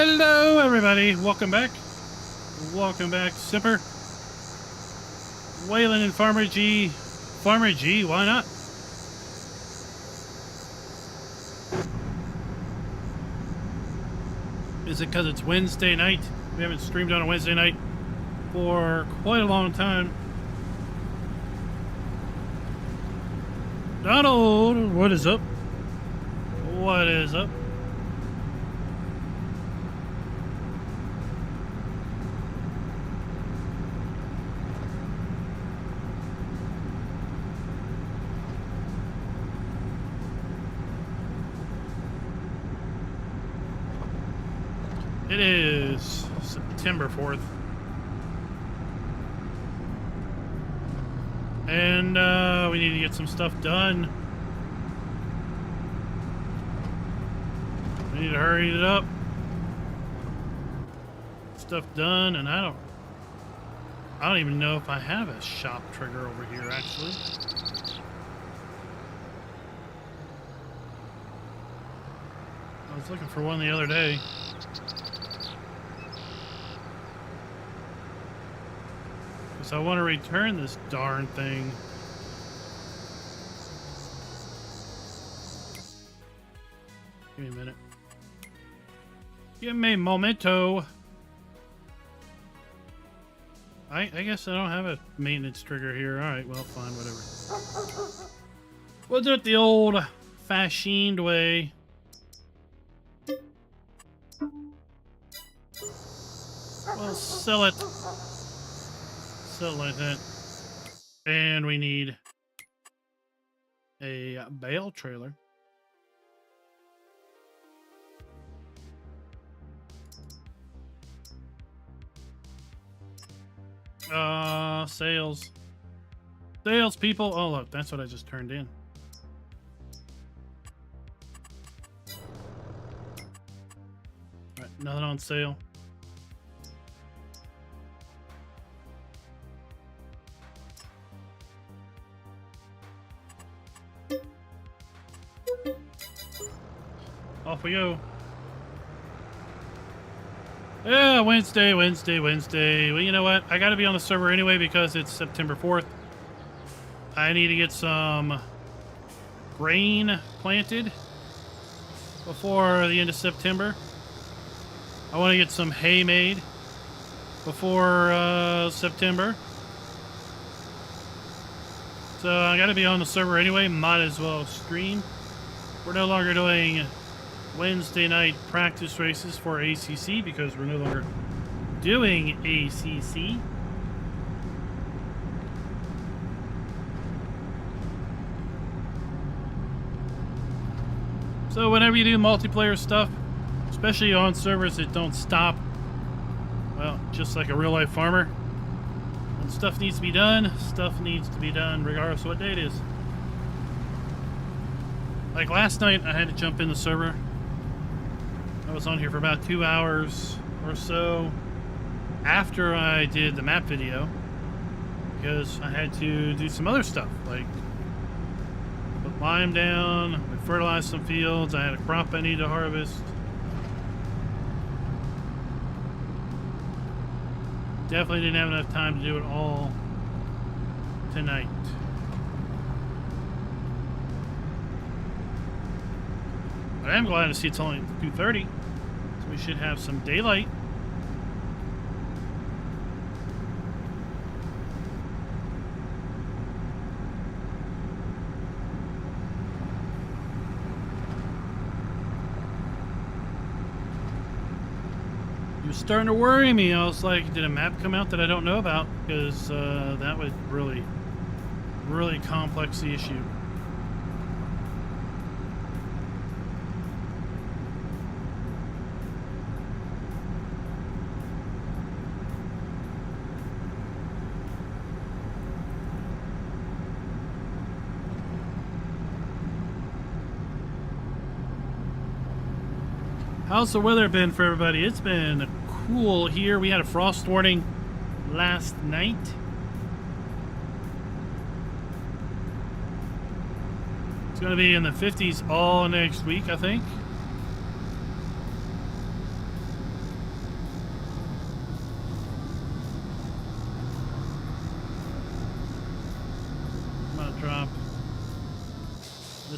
Hello, everybody. Welcome back. Welcome back, Sipper. Waylon and Farmer G. Farmer G, why not? Is it because it's Wednesday night? We haven't streamed on a Wednesday night for quite a long time. Donald, what is up? What is up? It is September 4th. And we need to get some stuff done. We need to hurry it up. Stuff done, and I don't even know if I have a shop trigger over here, actually. I was looking for one the other day. I want to return this darn thing. Give me a minute. Give me a momento. I guess I don't have a maintenance trigger here. Alright, well, fine, whatever. We'll do it the old-fashioned way. We'll sell it. Like that. And we need a Bale trailer. Sales. Sales people. Oh, look, that's what I just turned in. All right, nothing on sale. Off we go. Yeah, Wednesday. Well, you know what? I gotta be on the server anyway because it's September 4th. I need to get some grain planted before the end of September. I want to get some hay made before September. So I gotta be on the server anyway. Might as well stream. We're no longer doing Wednesday night practice races for ACC because we're no longer doing ACC. So whenever you do multiplayer stuff, especially on servers that don't stop, well, just like a real life farmer, when stuff needs to be done, stuff needs to be done regardless of what day it is. Like last night, I had to jump in the server. I was on here for about 2 hours or so after I did the map video because I had to do some other stuff, like put lime down, fertilize some fields. I had a crop I needed to harvest. Definitely didn't have enough time to do it all tonight. But I am glad to see it's only 2:30, so we should have some daylight. It was starting to worry me. I was like, did a map come out that I don't know about? Because that would really, really complex the issue. How's the weather been for everybody? It's been cool here. We had a frost warning last night. It's going to be in the 50s all next week, I think.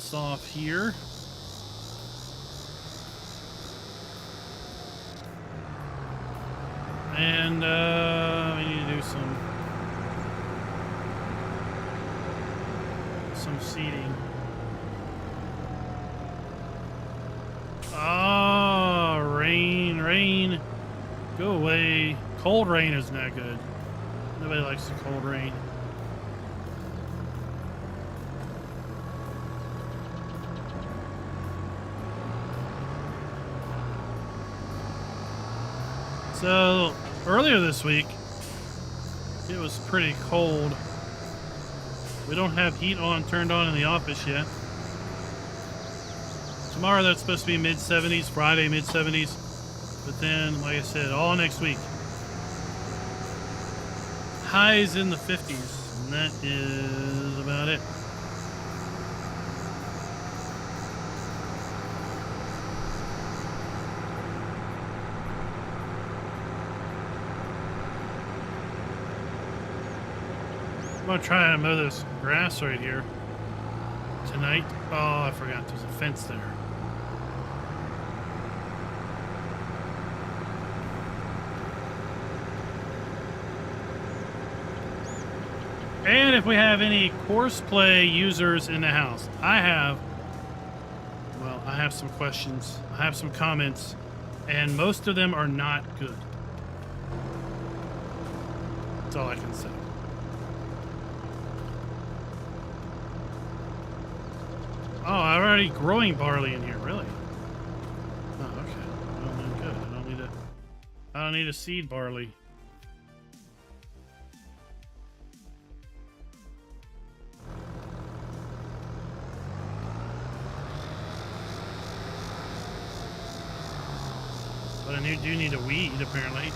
this off here. And we need to do some seeding. Ah, rain, rain. Go away. Cold rain is not good. Nobody likes the cold rain. So, earlier this week, it was pretty cold. We don't have heat turned on in the office yet. Tomorrow that's supposed to be mid-70s, Friday mid-70s. But then, like I said, all next week. Highs in the 50s, and that is about it. I'm gonna try to mow this grass right here tonight. Oh, I forgot there's a fence there. And if we have any Courseplay users in the house, I have some questions, I have some comments, and most of them are not good. That's all I can say. Oh, I'm already growing barley in here, really? Oh, okay. Well, then good. I don't need to seed barley. But I do need a weed, apparently.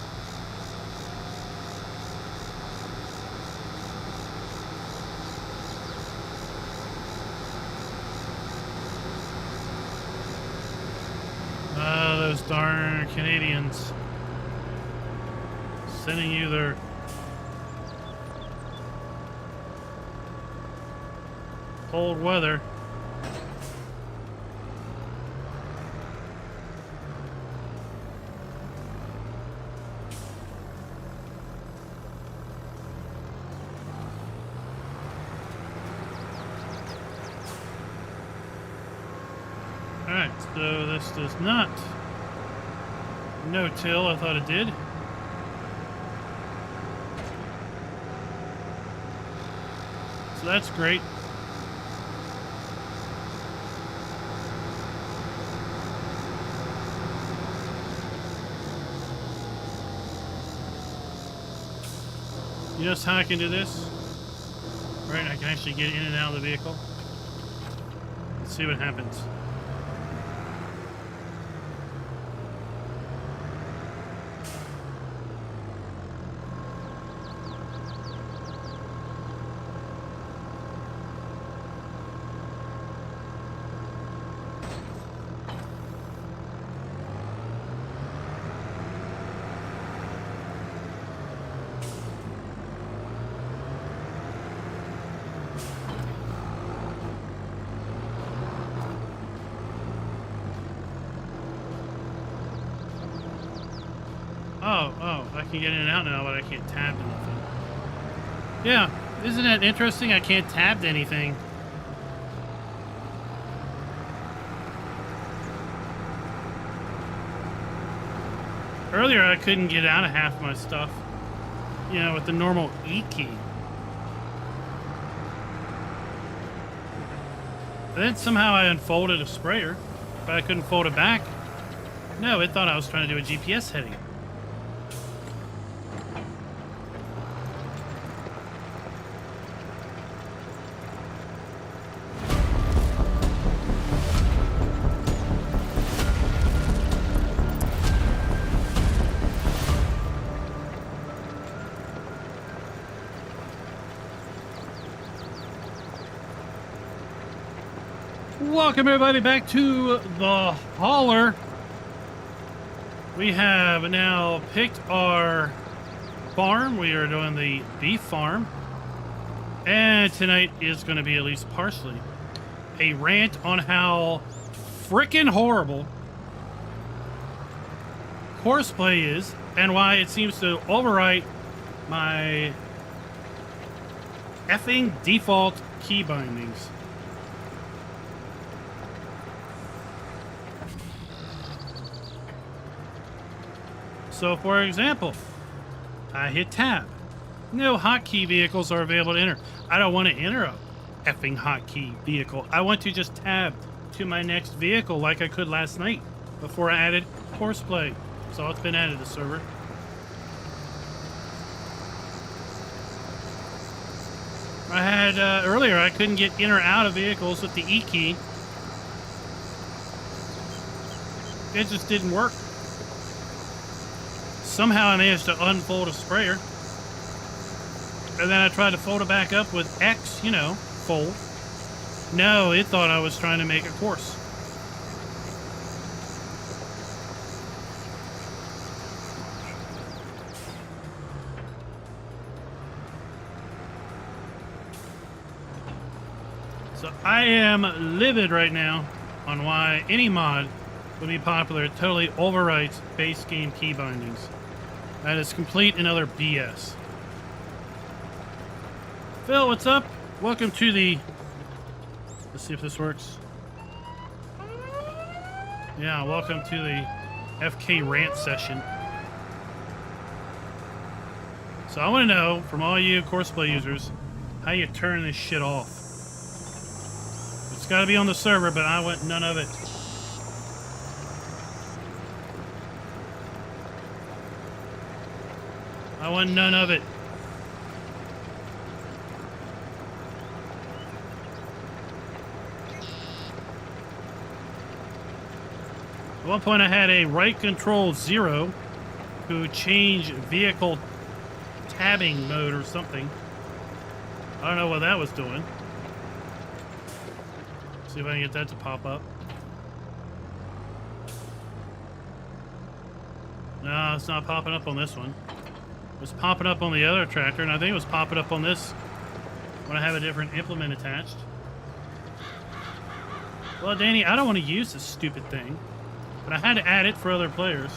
Those darn Canadians sending you their cold weather. Alright, so this does not no-till. I thought it did. So that's great. You notice how I can do this? Right, I can actually get in and out of the vehicle. Let's see what happens. Oh, I can get in and out now, but I can't tab to nothing. Yeah, isn't that interesting? I can't tab to anything. Earlier, I couldn't get out of half my stuff, you know, with the normal E key. But then somehow I unfolded a sprayer, but I couldn't fold it back. No, it thought I was trying to do a GPS heading. Welcome everybody back to the Holler. We have now picked our farm. We are doing the beef farm. And tonight is going to be at least partially a rant on how frickin' horrible horseplay is and why it seems to overwrite my effing default key bindings. So, for example, I hit tab. No hotkey vehicles are available to enter. I don't want to enter a effing hotkey vehicle. I want to just tab to my next vehicle like I could last night before I added horseplay. So it's been added to the server. I had earlier, I couldn't get in or out of vehicles with the E key. It just didn't work. Somehow I managed to unfold a sprayer. And then I tried to fold it back up with X, you know, fold. No, it thought I was trying to make a course. So I am livid right now on why any mod would be popular. It totally overwrites base game key bindings. That is complete and utter BS. Phil, what's up? Welcome to the... Let's see if this works. Yeah, welcome to the FK rant session. So I want to know, from all you Courseplay users, how you turn this shit off. It's got to be on the server, but I want none of it. I want none of it. At one point I had a right control 0 who changed vehicle tabbing mode or something. I don't know what that was doing. See if I can get that to pop up. No, it's not popping up on this one. It was popping up on the other tractor, and I think it was popping up on this when I have a different implement attached. Well, Danny, I don't want to use this stupid thing, but I had to add it for other players.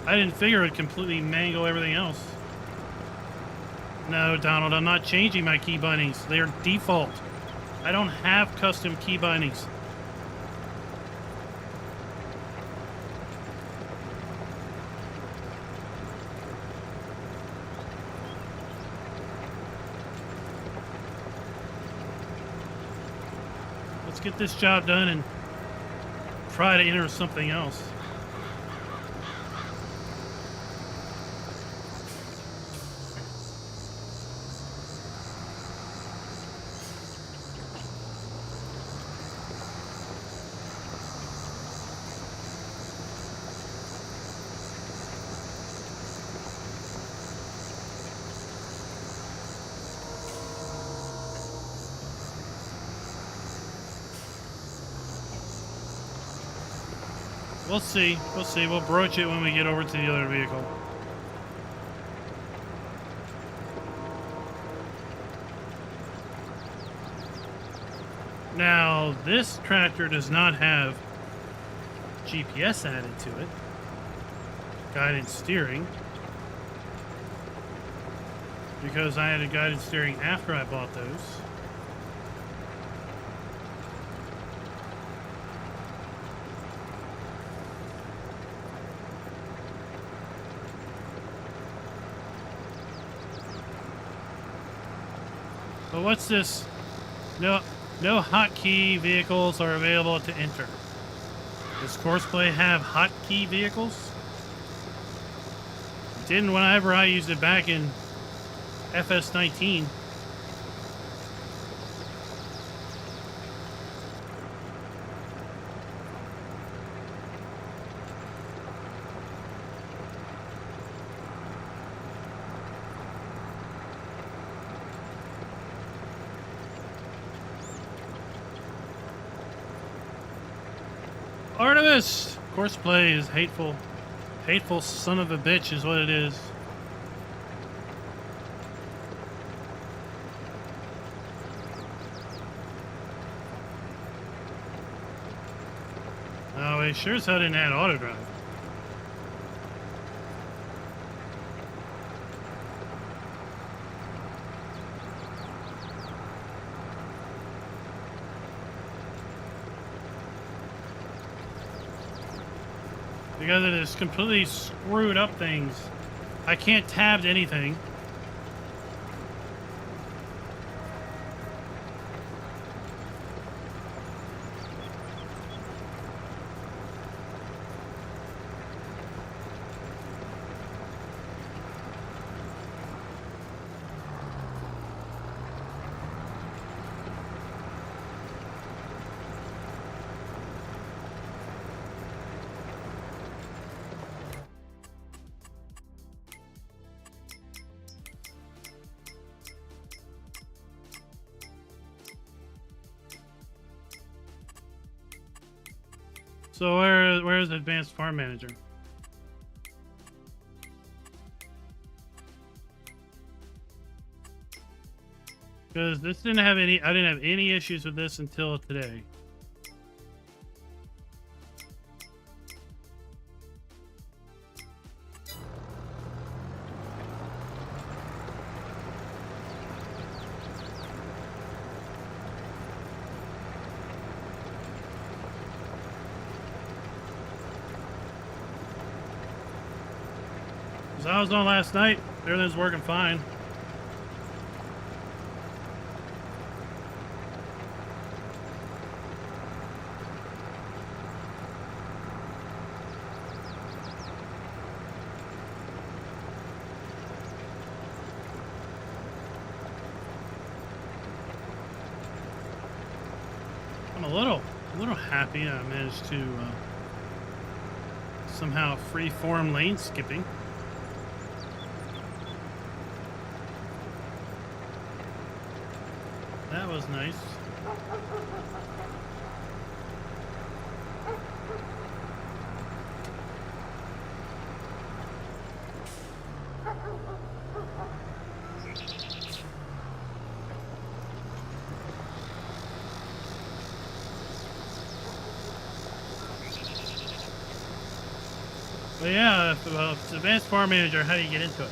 I didn't figure it would completely mangle everything else. No, Donald, I'm not changing my key bindings. They are default. I don't have custom key bindings. Let's get this job done and try to enter something else. We'll see. We'll see. We'll broach it when we get over to the other vehicle. Now, this tractor does not have GPS added to it. Guided steering. Because I had a guided steering after I bought those. But what's this? No hotkey vehicles are available to enter. Does Courseplay have hotkey vehicles? It didn't whenever I used it back in FS19. Artemis! Courseplay is hateful. Hateful son of a bitch is what it is. Oh, it sure as hell didn't add auto drive. Because it has completely screwed up things. I can't tab to anything. So where is Advanced Farm Manager? Because this didn't have any, I didn't have any issues with this until today. Because I was on last night, everything's working fine. I'm a little happy I managed to somehow free-form lane skipping. That was nice. But yeah, well, if it's Advanced Farm Manager, how do you get into it?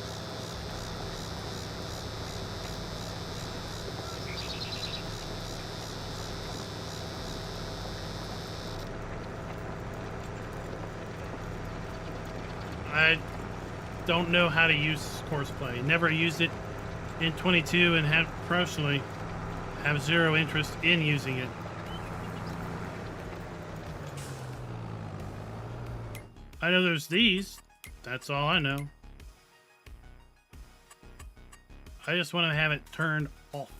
I don't know how to use Courseplay. Never used it in 22 and have personally have zero interest in using it. I know there's these. That's all I know. I just want to have it turned off.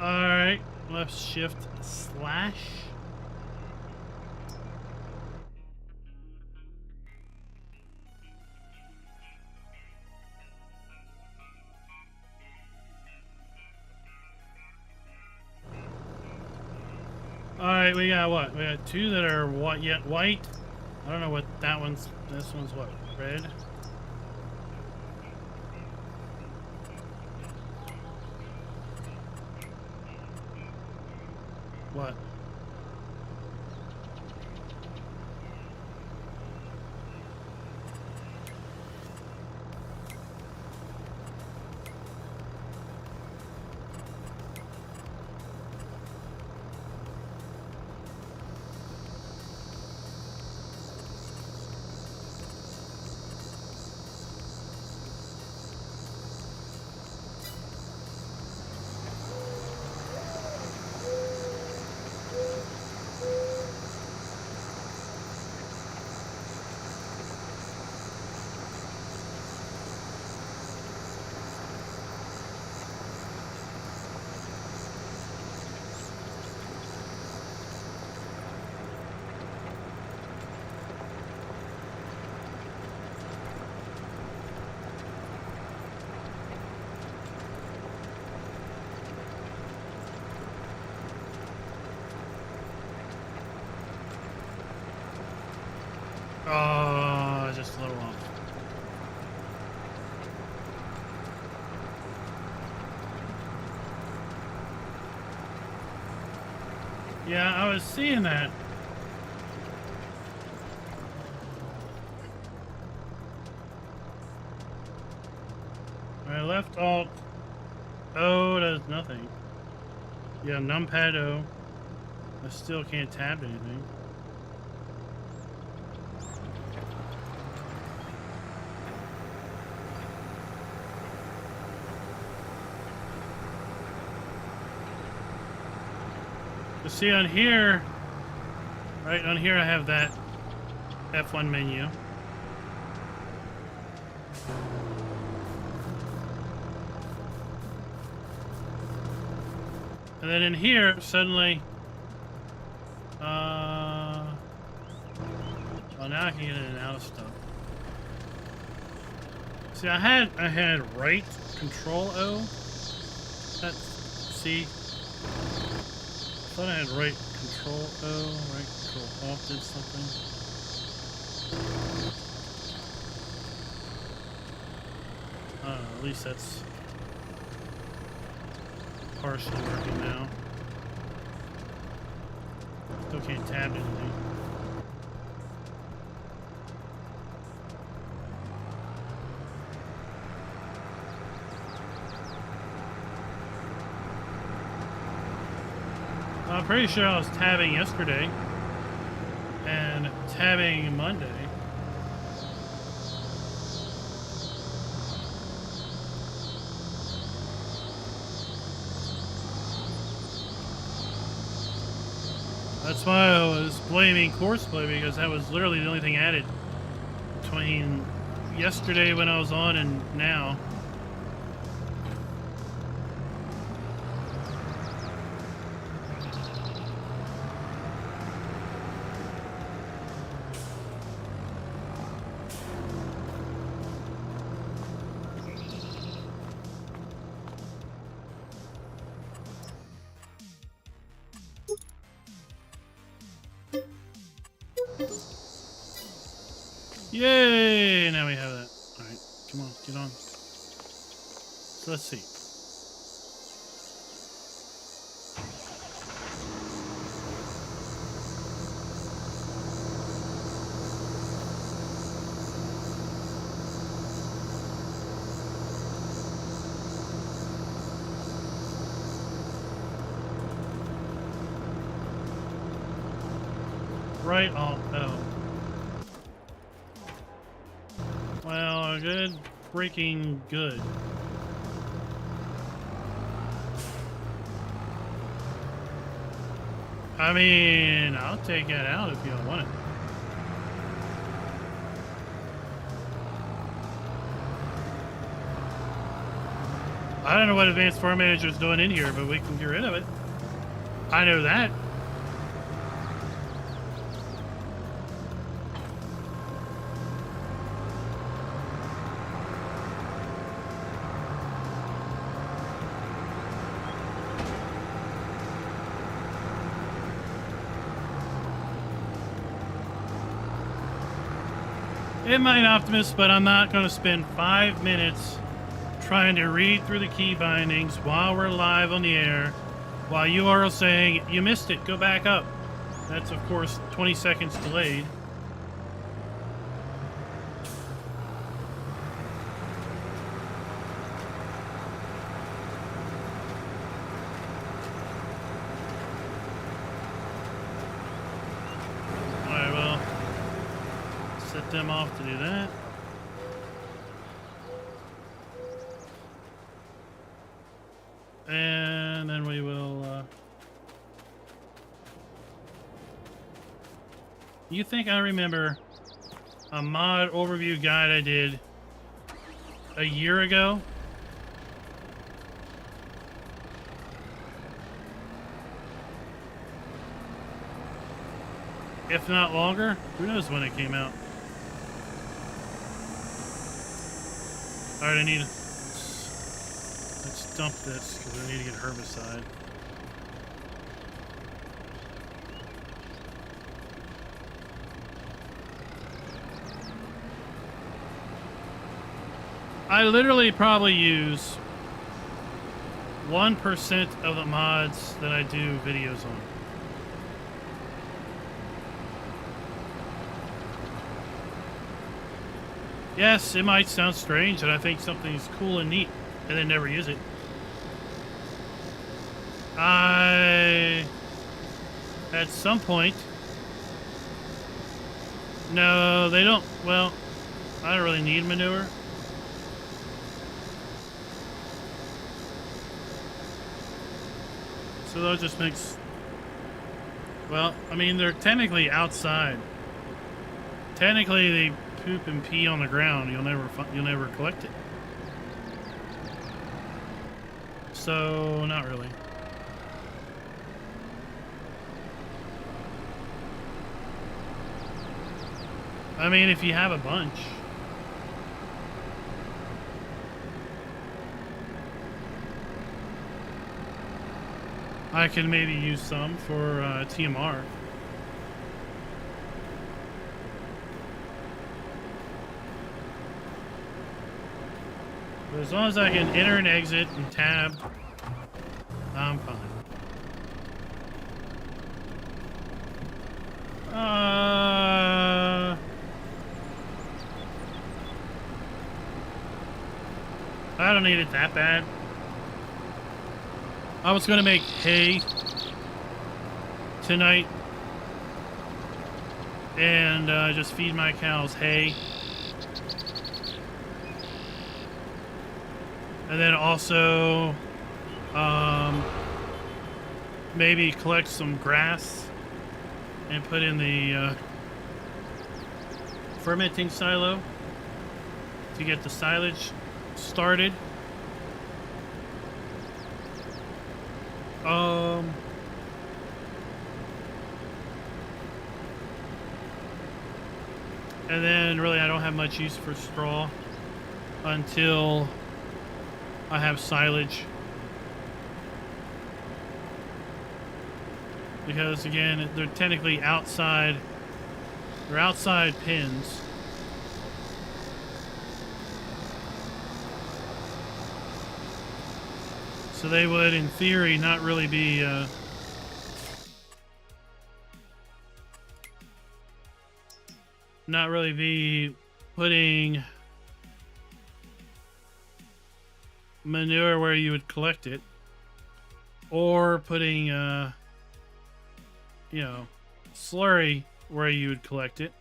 Alright, left shift slash. Alright, we got what? We got two that are what yet white. I don't know what that one's. This one's what? Red. What? Yeah, I was seeing that. I left Alt O does nothing. Yeah, numpad O. I still can't tab anything. You see on here, right on here I have that F1 menu. And then in here, suddenly, well, now I can get in and out of stuff. See, I had right Control O. See, I thought I had right Control O, right Control Alt did something. At least that's partially working now. Still can't tab anything. I'm pretty sure I was tabbing yesterday and tabbing Monday. That's why I was blaming Courseplay, because that was literally the only thing added between yesterday when I was on and now. Yay! Now we have that. Alright, come on, get on. So let's see. Right off. Oh. Well, good. Freaking good. I mean, I'll take that out if you don't want it. I don't know what Advanced Farm Manager is doing in here, but we can get rid of it. I know that. It might, Optimus, but I'm not going to spend 5 minutes trying to read through the key bindings while we're live on the air, while you are saying, you missed it, go back up. That's, of course, 20 seconds delayed. Them off to do that. And then we will you think I remember a mod overview guide I did a year ago? If not longer? Who knows when it came out? Alright, let's dump this because I need to get herbicide. I literally probably use 1% of the mods that I do videos on. Yes, it might sound strange, and I think something's cool and neat, and then never use it. At some point... No, they don't... Well, I don't really need manure. So they'll just mix... Well, I mean, they're technically outside. Technically, they poop and pee on the ground. You'll never collect it. So, not really. I mean, if you have a bunch. I can maybe use some for TMR. But as long as I can enter and exit and tab, I'm fine. I don't need it that bad. I was going to make hay tonight and just feed my cows hay. And then also maybe collect some grass and put in the fermenting silo to get the silage started. And then really I don't have much use for straw until I have silage. Because again, they're technically outside. They're outside pins. So they would, in theory, not really be putting manure where you would collect it, or putting you know, slurry where you would collect it.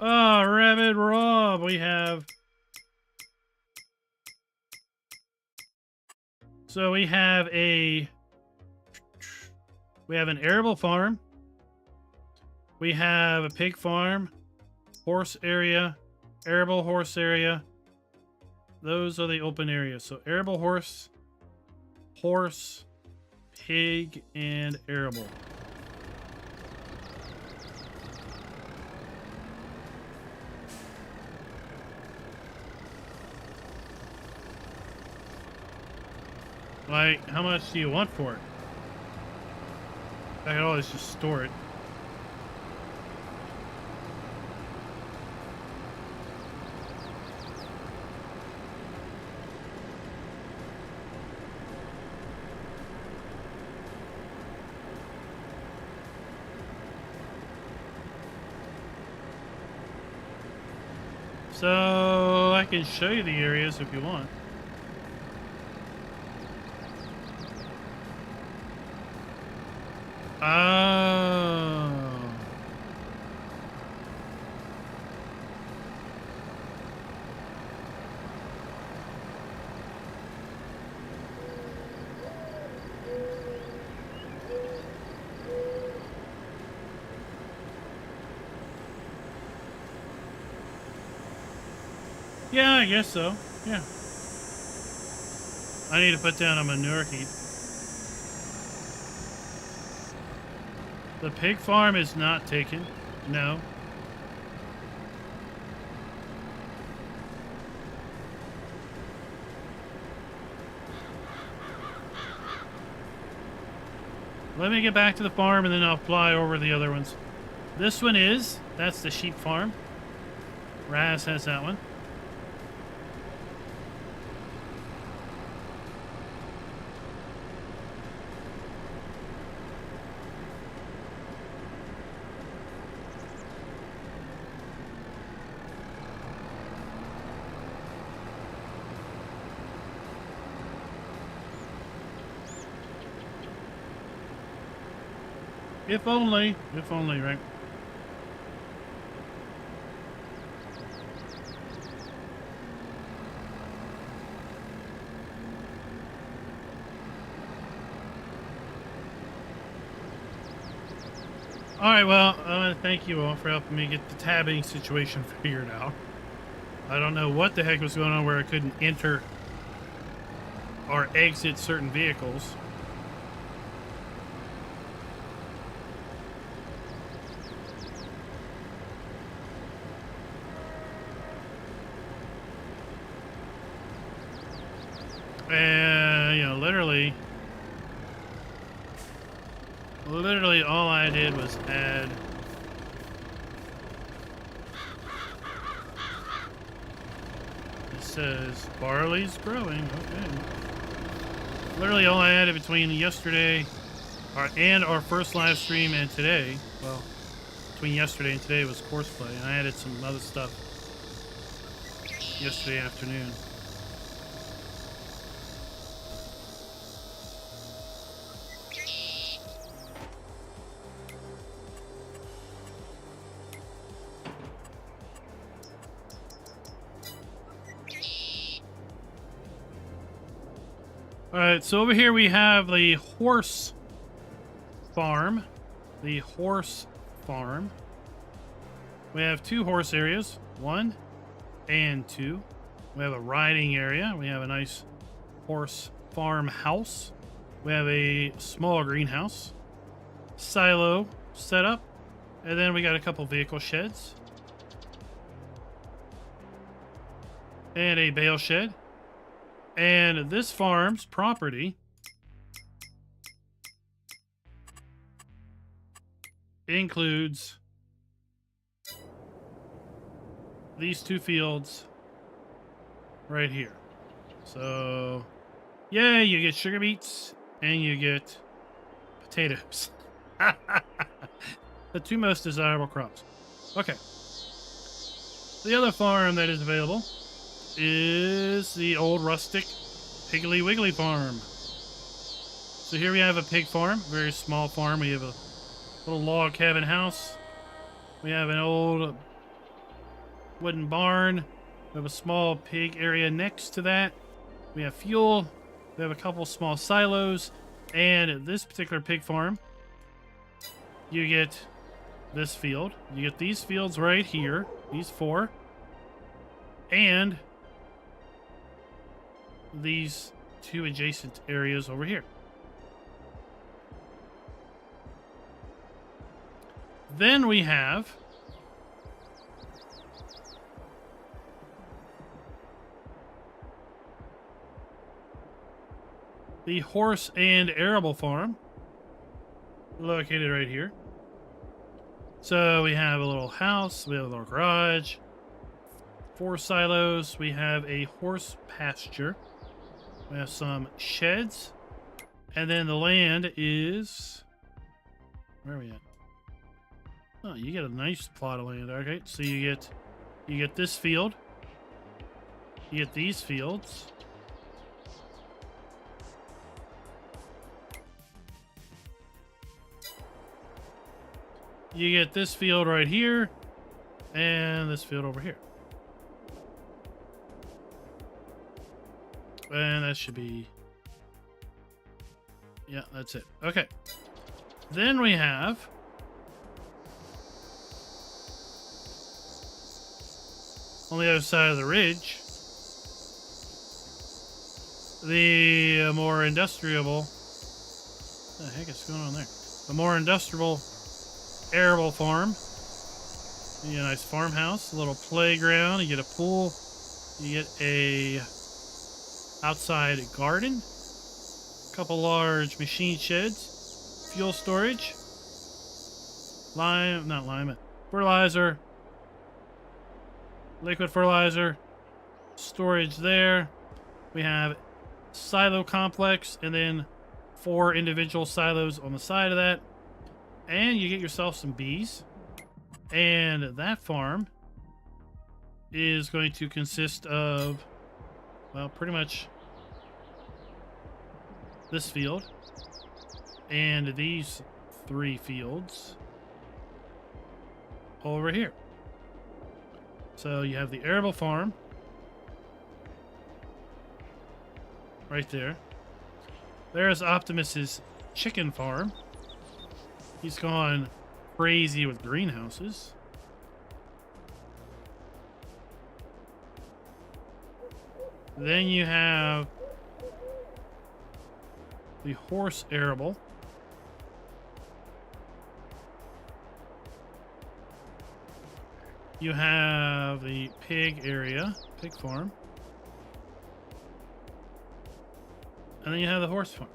Oh, Rabbit Rob, we have... So we have an arable farm. We have a pig farm, horse area, arable horse area. Those are the open areas. So arable horse, pig, and arable. Like, how much do you want for it? I could always just store it. So I can show you the areas if you want. Oh. Yeah, I guess so. Yeah. I need to put down a manure heap. The pig farm is not taken. No. Let me get back to the farm and then I'll fly over the other ones. This one is. That's the sheep farm. Raz has that one. If only, right? All right, well, I want to thank you all for helping me get the tabbing situation figured out. I don't know what the heck was going on where I couldn't enter or exit certain vehicles. And, you know, literally all I did was add it says barley's growing. Okay. Literally all I added between yesterday and our first live stream and today, well, between yesterday and today was courseplay, and I added some other stuff yesterday afternoon. Alright, so over here we have the horse farm. The horse farm. We have 2 horse areas, 1 and 2. We have a riding area. We have a nice horse farm house. We have a small greenhouse. Silo setup. And then we got a couple vehicle sheds. And a bale shed. And this farm's property includes these 2 fields right here. So, yeah, you get sugar beets and you get potatoes. The 2 most desirable crops. Okay. The other farm that is available is the old rustic Piggly Wiggly farm. So here we have a pig farm, very small farm. We have a little log cabin house. We have an old wooden barn. We have a small pig area next to that. We have fuel. We have a couple small silos. And this particular pig farm, you get this field. You get these fields right here. These 4. And these 2 adjacent areas over here. Then we have the horse and arable farm located right here. So we have a little house, we have a little garage, 4 silos, we have a horse pasture. We have some sheds. And then the land is... Where are we at? Oh, you get a nice plot of land. Okay, so you get this field. You get these fields. You get this field right here. And this field over here. And that should be... Yeah, that's it. Okay. Then we have... on the other side of the ridge, the more industrial... What the heck is going on there? The more industrial arable farm. You get a nice farmhouse, a little playground, you get a pool, you get a outside garden, a couple large machine sheds, fuel storage, fertilizer, liquid fertilizer, storage there. We have silo complex and then 4 individual silos on the side of that. And you get yourself some bees. And that farm is going to consist of, well, pretty much this field and these 3 fields over here. So you have the arable farm right there. There's Optimus's chicken farm. He's gone crazy with greenhouses. Then you have the horse arable. You have the pig area, pig farm. And then you have the horse farm.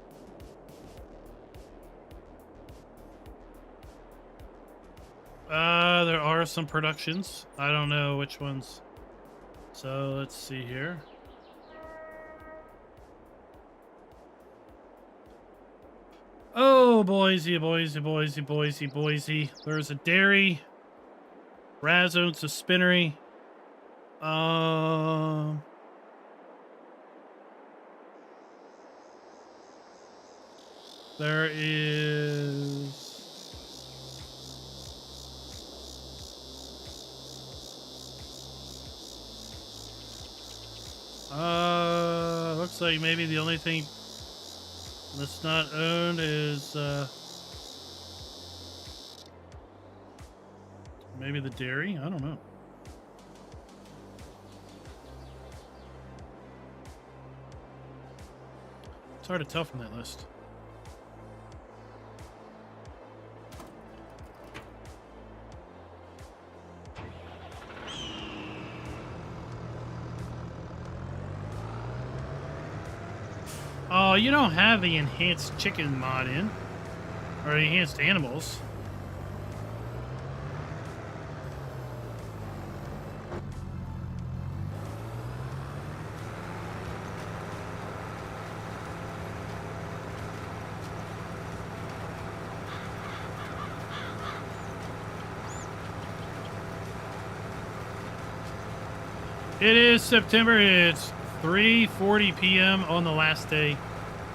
There are some productions. I don't know which ones. So let's see here. Oh, Boise. There's a dairy. Raz owns a spinnery. There is... looks like maybe the only thing that's not owned is, maybe the dairy? I don't know. It's hard to tell from that list. Oh, you don't have the enhanced chicken mod in, or enhanced animals. It is September. It's 3:40 p.m. on the last day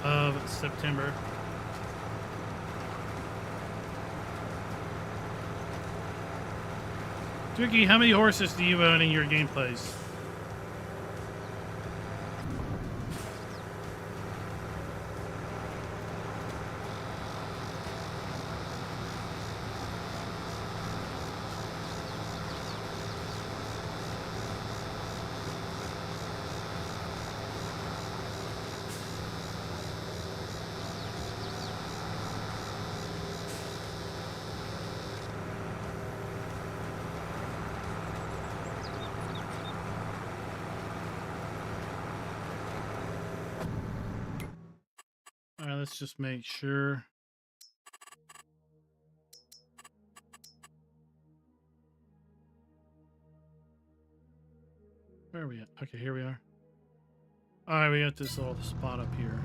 of September. Tricky, how many horses do you own in your gameplays? All right, let's just make sure. Where are we at? Okay, here we are. All right, we got this little spot up here.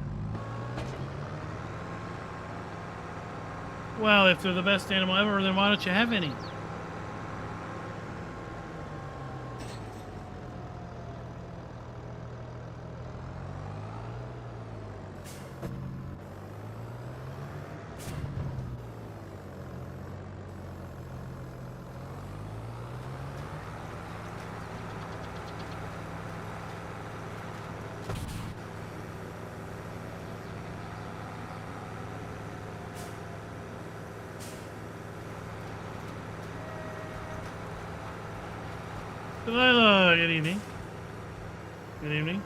Well, if they're the best animal ever, then why don't you have any? Delilah, good evening. Good evening.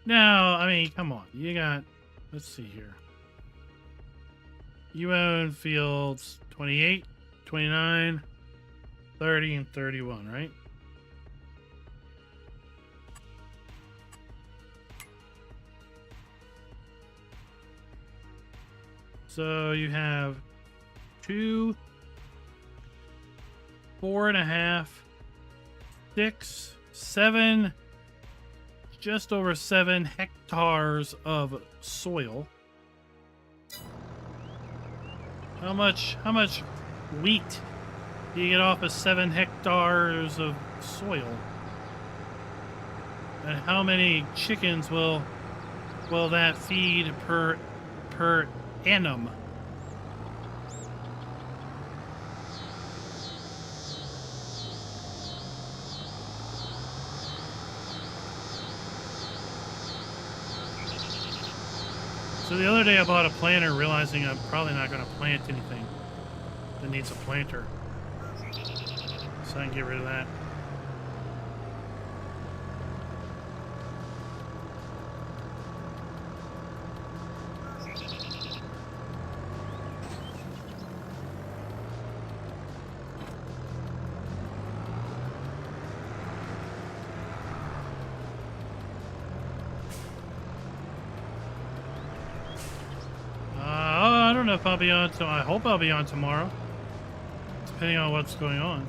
Now, I mean, come on. You got, let's see here. You own fields 28, 29, 30, and 31, right? So you have 2, 4.5, 6, 7, just over 7 hectares of soil. How much wheat do you get off of 7 hectares of soil? And how many chickens will that feed per annum? So the other day I bought a planter realizing I'm probably not going to plant anything that needs a planter. So I can get rid of that. I don't know if I'll be on, I hope I'll be on tomorrow, depending on what's going on.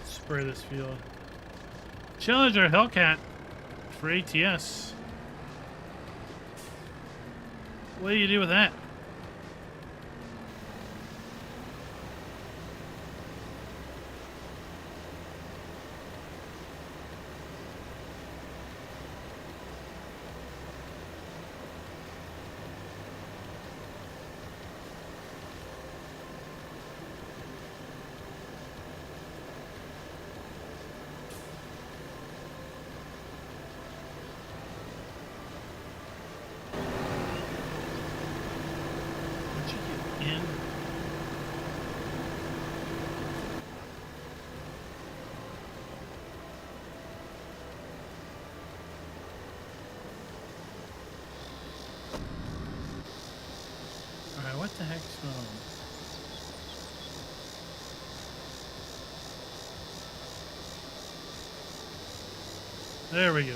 Spray this field. Challenger Hellcat for ATS. What do you do with that? What the heck's going on? There we go.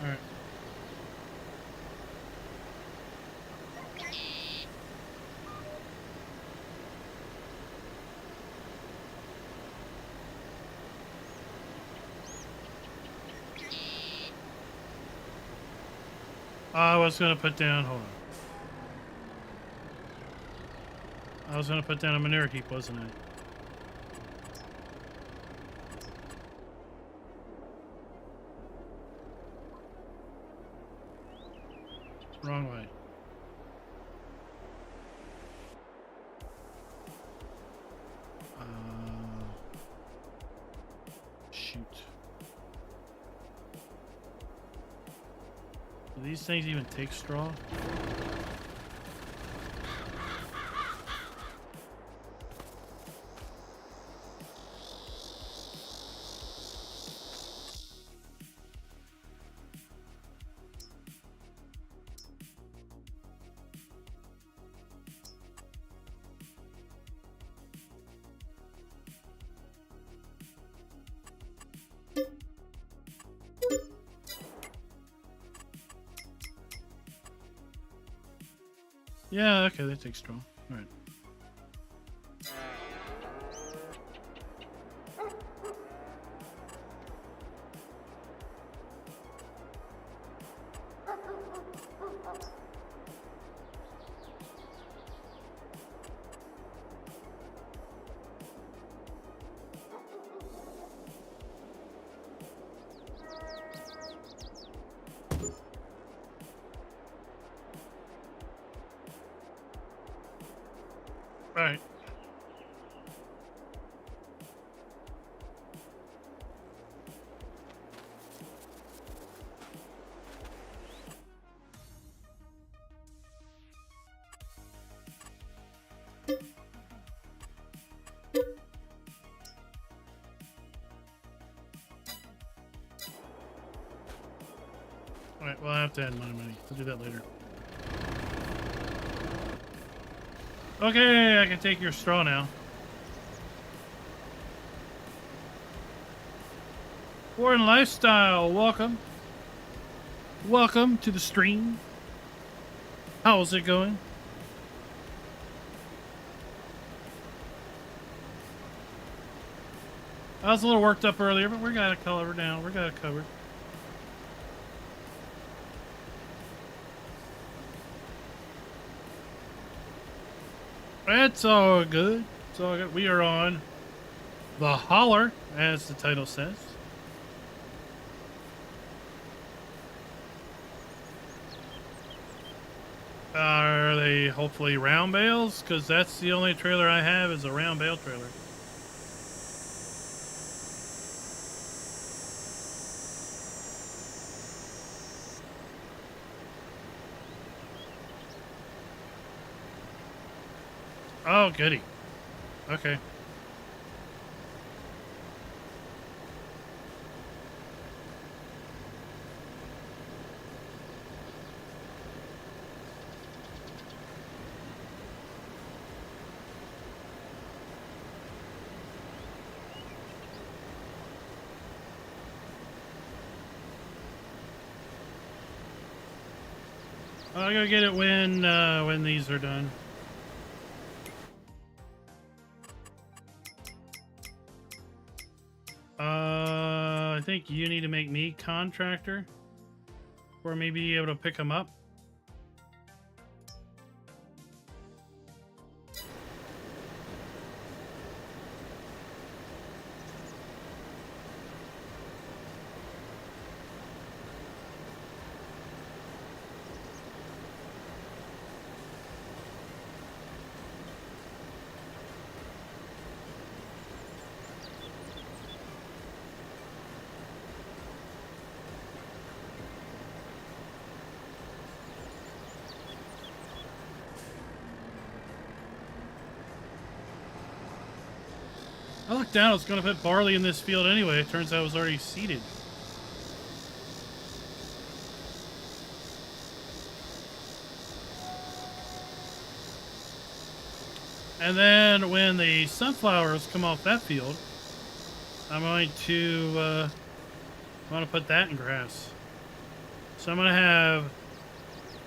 All right. I was going to put down, hold on. I was going to put down a manure heap, wasn't I? Wrong way. Shoot. Do these things even take straw? Yeah, okay, they take straw. All right. All right. All right, well, I have to add my money. I'll do that later. Okay, I can take your straw now. Foreign Lifestyle, welcome. Welcome to the stream. How's it going? I was a little worked up earlier, but we got it covered now. We got it covered. It's all good. It's all good. We are on the Holler, as the title says. Are they hopefully round bales? Because that's the only trailer I have is a round bale trailer. Oh, goody. Okay. I gotta get it when these are done. I think you need to make me contractor for me be able to pick them up. I looked down, I was going to put barley in this field anyway. It turns out it was already seeded. And then when the sunflowers come off that field, I'm going to put that in grass. So I'm going to have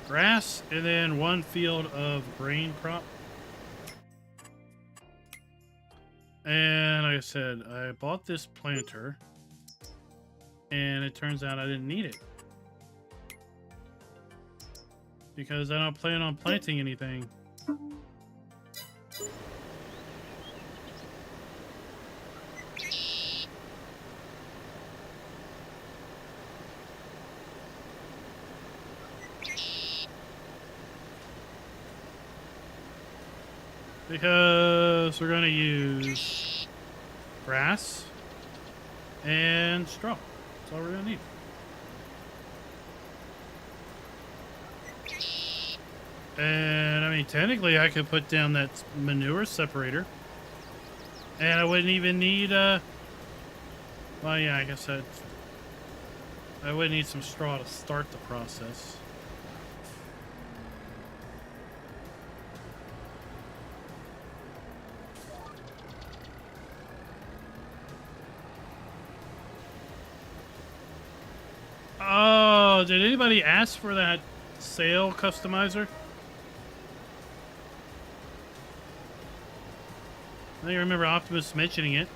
grass and then one field of grain crop. And like I said, I bought this planter and it turns out I didn't need it because I don't plan on planting anything. Because we're going to use grass and straw. That's all we're going to need. And I mean, technically I could put down that manure separator. And I wouldn't even need, well, yeah, I guess I would need some straw to start the process. Oh, did anybody ask for that sail customizer? I think I remember Optimus mentioning it.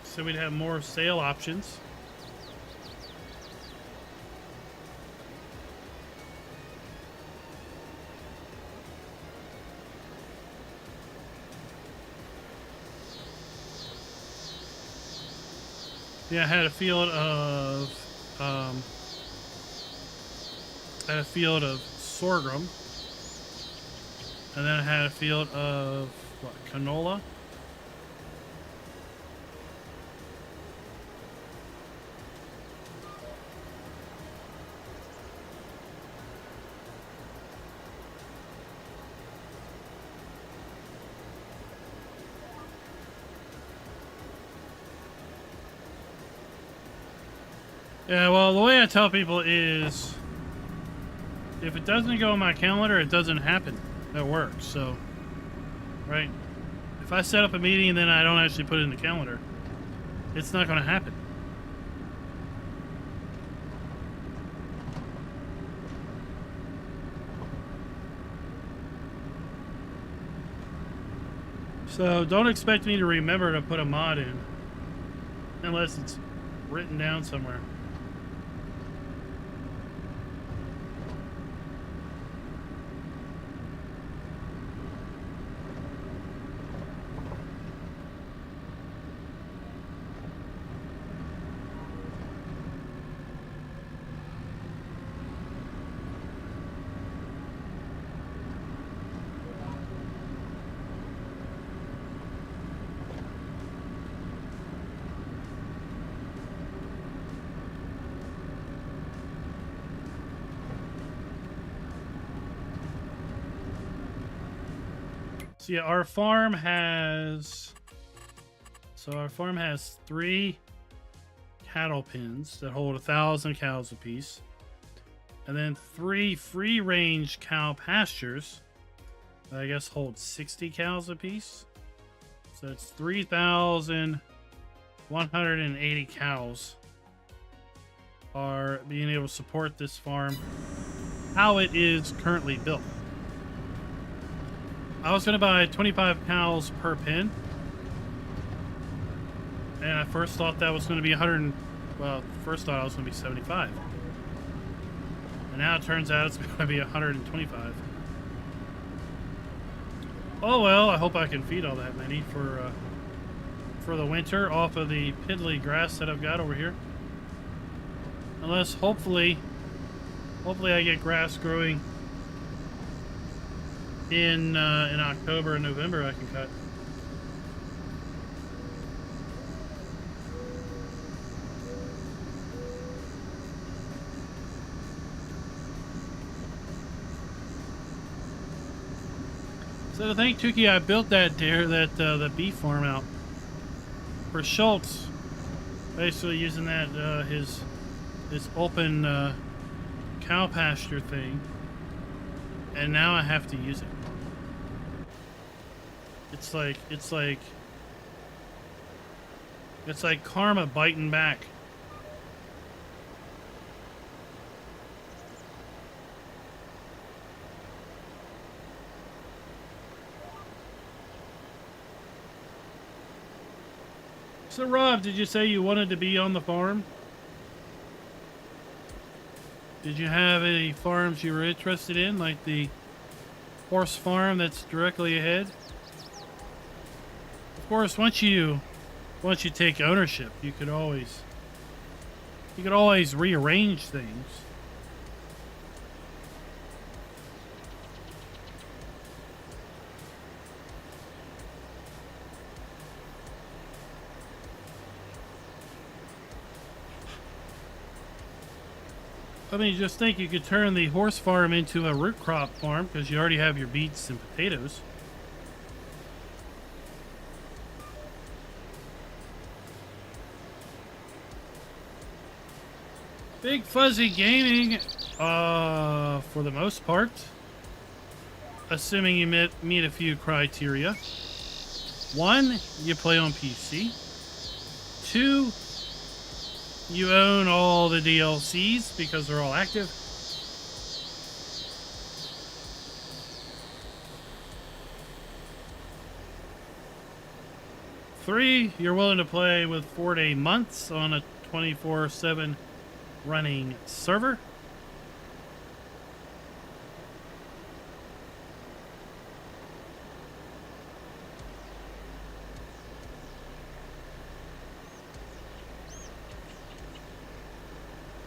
So we'd have more sail options. Yeah, I had a field of sorghum, and then I had a field of what, canola. Yeah, well, the way I tell people is, if it doesn't go on my calendar, it doesn't happen at work. So, right? If I set up a meeting and then I don't actually put it in the calendar, it's not going to happen. So, don't expect me to remember to put a mod in. unless it's written down somewhere. So yeah, our farm has 3 cattle pens that hold 1,000 cows apiece, and then 3 free-range cow pastures that I guess hold 60 cows apiece. So it's 3,180 cows are being able to support this farm how it is currently built. I was going to buy 25 cows per pen, and I first thought that was going to be 100. Well, first thought I was going to be 75, and now it turns out it's going to be 125. Oh well, I hope I can feed all that many for the winter off of the piddly grass that I've got over here. Unless hopefully I get grass growing in October and November I can cut. So to thank Tukey, I built that the beef farm out for Schultz, basically using that his open cow pasture thing, and now I have to use it. It's like karma biting back. So Rob, did you say you wanted to be on the farm? Did you have any farms you were interested in, like the horse farm that's directly ahead? Of course, once you take ownership, you could always rearrange things. I mean, just think you could turn the horse farm into a root crop farm because you already have your beets and potatoes. Big Fuzzy Gaming, for the most part, assuming you meet a few criteria. 1, you play on PC. 2, you own all the DLCs because they're all active. 3, you're willing to play with 4-day months on a 24/7 running server.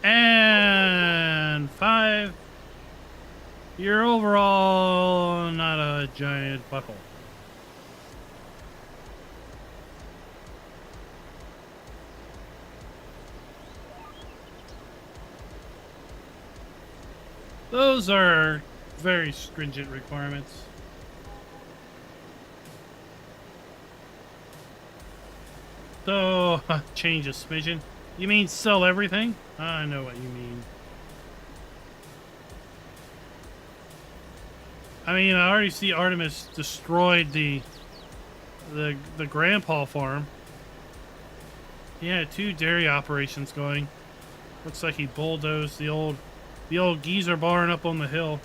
And 5, you're overall not a giant butthole. Those are very stringent requirements. So, change a smidgen. You mean sell everything? I know what you mean. I mean, I already see Artemis destroyed the grandpa farm. He had 2 dairy operations going. Looks like he bulldozed the old geezer barn up on the hill.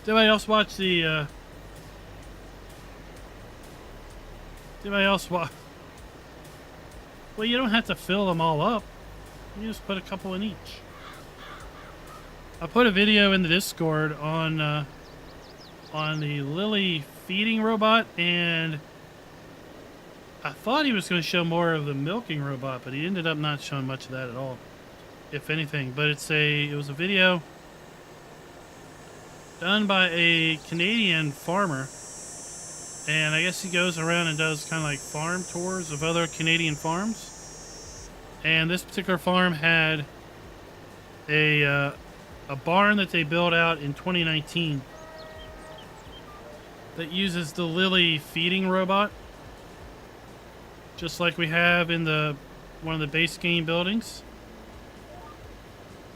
Did anybody else watch the? Did anybody else watch? Well, you don't have to fill them all up. You just put a couple in each. I put a video in the Discord on the Lily feeding robot, and I thought he was going to show more of the milking robot, but he ended up not showing much of that at all, if anything. But it was a video done by a Canadian farmer, and I guess he goes around and does kind of like farm tours of other Canadian farms. And this particular farm had a barn that they built out in 2019 that uses the Lily feeding robot, just like we have in one of the base game buildings.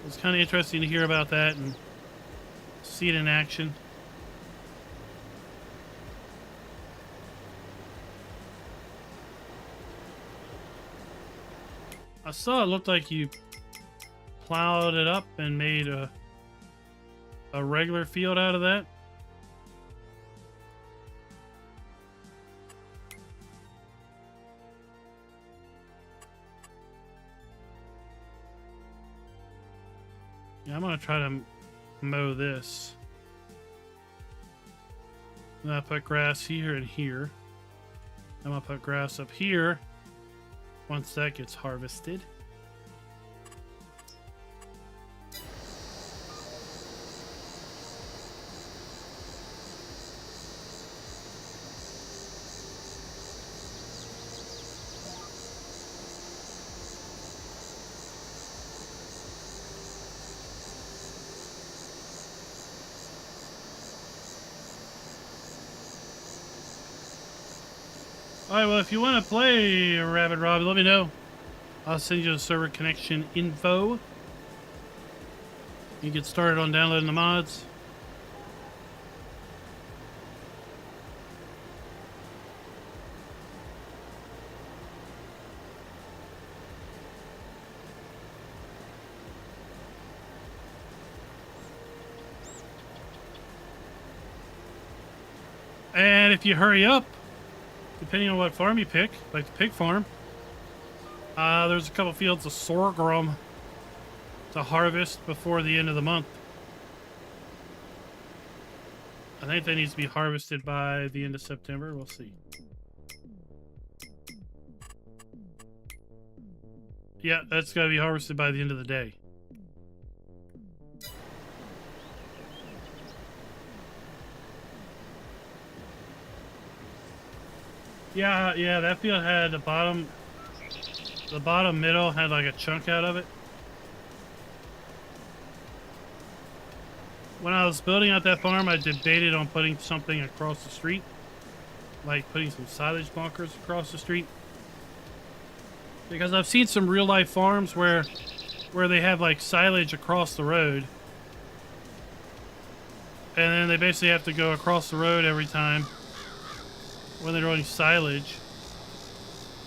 It's kind of interesting to hear about that and see it in action. I saw it looked like you plowed it up and made a regular field out of that. Yeah, I'm gonna try to mow this. I'm gonna put grass here and here. I'm gonna put grass up here once that gets harvested. Alright, well, if you want to play Rabbit Rob, let me know. I'll send you the server connection info. You get started on downloading the mods. And if you hurry up, depending on what farm you pick, like the pig farm, there's a couple fields of sorghum to harvest before the end of the month. I think that needs to be harvested by the end of September. We'll see. Yeah, that's got to be harvested by the end of the day. Yeah, that field had the bottom middle had like a chunk out of it. When I was building out that farm, I debated on putting something across the street, like putting some silage bunkers across the street, because I've seen some real life farms where they have like silage across the road, and then they basically have to go across the road every time when they're running silage.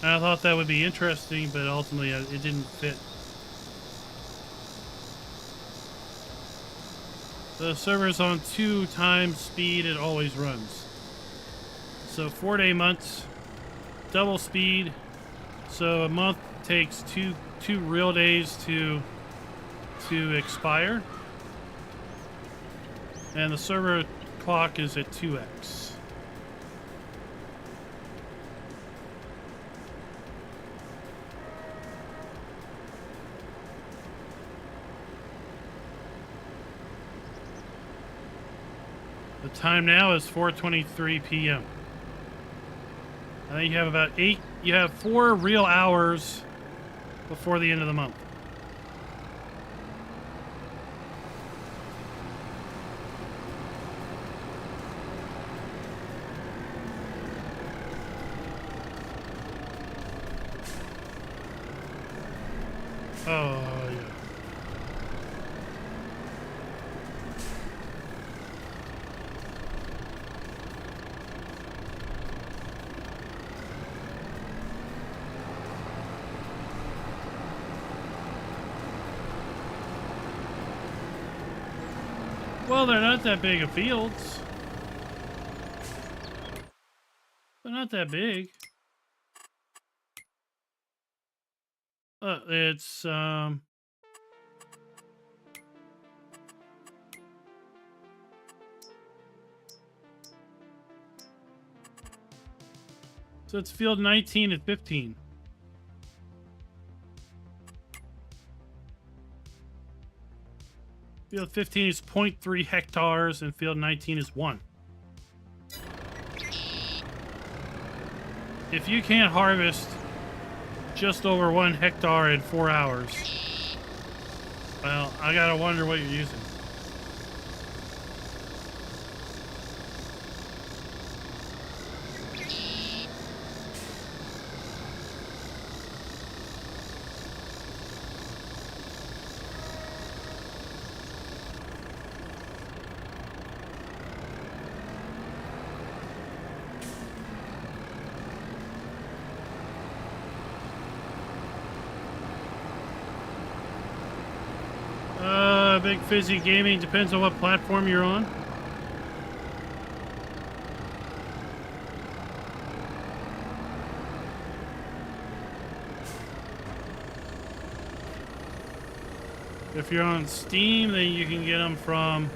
And I thought that would be interesting, but ultimately it didn't fit. The server's on 2 times speed. It always runs. So 4-day months, double speed. So a month takes two real days to expire. And the server clock is at 2x. The time now is 4:23 p.m. I think you have about 4 real hours before the end of the month. Oh, yeah. Well, they're not that big of fields. They're not that big. It's so it's field 19 and 15. Field 15 is 0.3 hectares and field 19 is 1. If you can't harvest just over 1 hectare in 4 hours, well, I gotta wonder what you're using. Big Fizzy Gaming, depends on what platform you're on. If you're on Steam, then you can get them from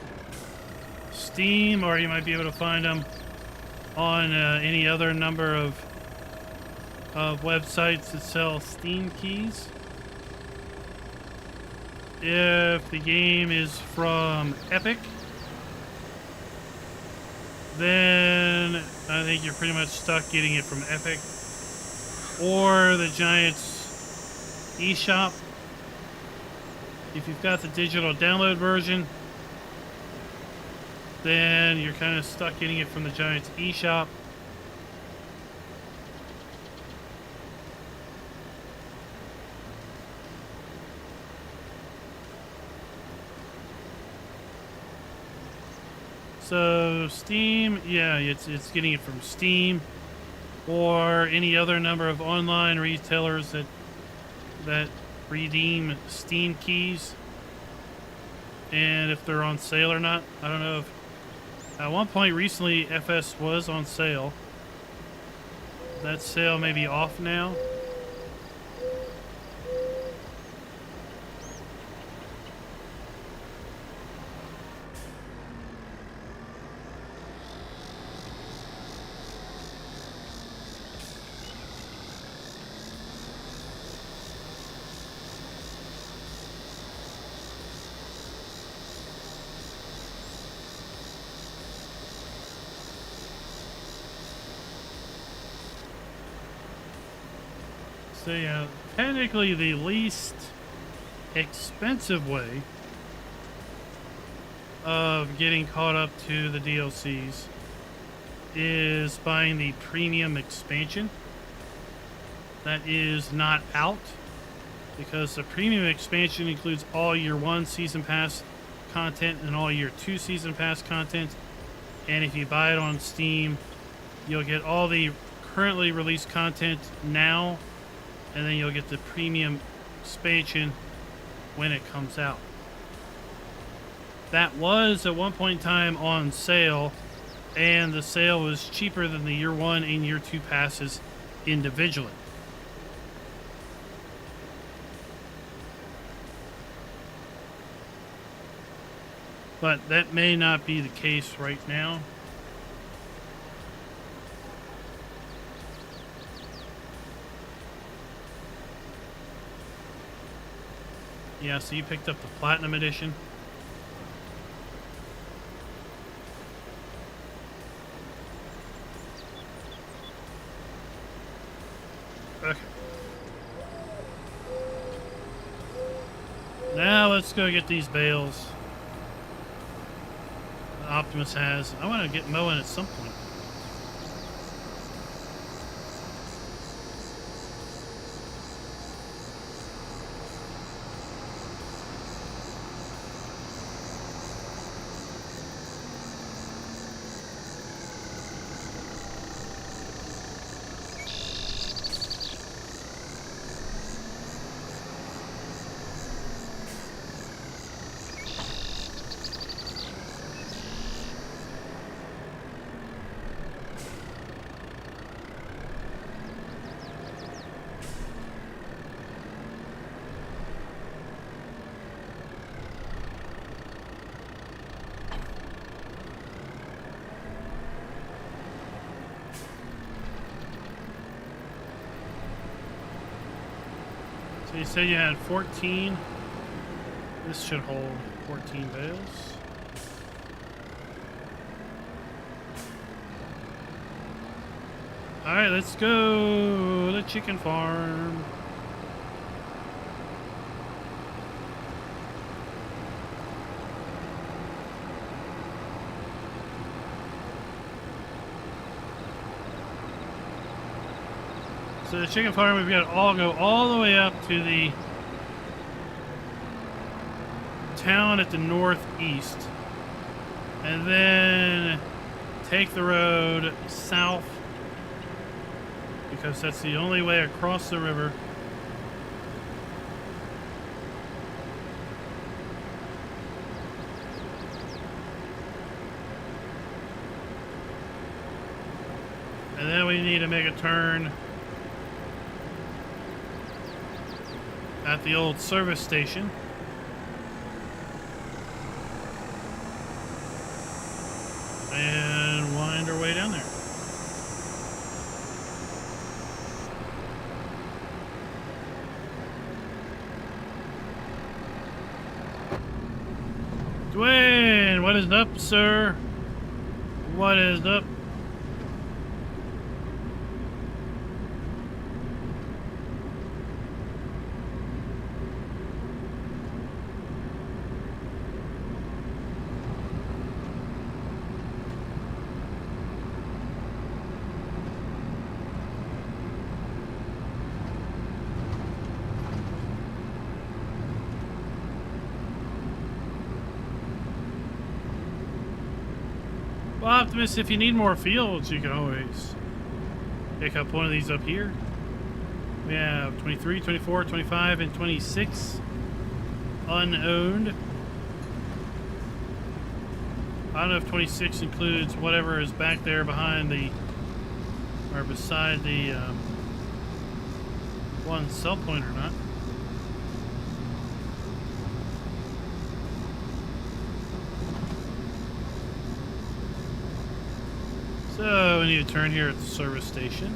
Steam, or you might be able to find them on any other number of websites that sell Steam keys. If the game is from Epic, then I think you're pretty much stuck getting it from Epic or the Giants eShop. If you've got the digital download version, then you're kind of stuck getting it from the Giants eShop. So Steam, yeah, it's getting it from Steam or any other number of online retailers that redeem Steam keys. And if they're on sale or not, I don't know. If at one point recently FS was on sale. That sale may be off now. So yeah, technically the least expensive way of getting caught up to the DLCs is buying the premium expansion. That is not out because the premium expansion includes all year 1 season pass content and all year 2 season pass content. And if you buy it on Steam, you'll get all the currently released content now, and then you'll get the premium expansion when it comes out. That was at one point in time on sale, and the sale was cheaper than the year 1 and year 2 passes individually. But that may not be the case right now. Yeah, so you picked up the Platinum Edition. Okay. Now let's go get these bales that Optimus has. I want to get mowing at some point. So you said you had 14. This should hold 14 bales. Alright, let's go to the chicken farm. So the chicken farm, we've got to go all the way up to the town at the northeast, and then take the road south, because that's the only way across the river. And then we need to make a turn at the old service station. And wind our way down there. Dwayne, what is up, sir? What is up? Well, Optimus, if you need more fields, you can always pick up one of these up here. We have 23, 24, 25, and 26 unowned. I don't know if 26 includes whatever is back there behind the, or beside the one sell point or not. So we need to turn here at the service station.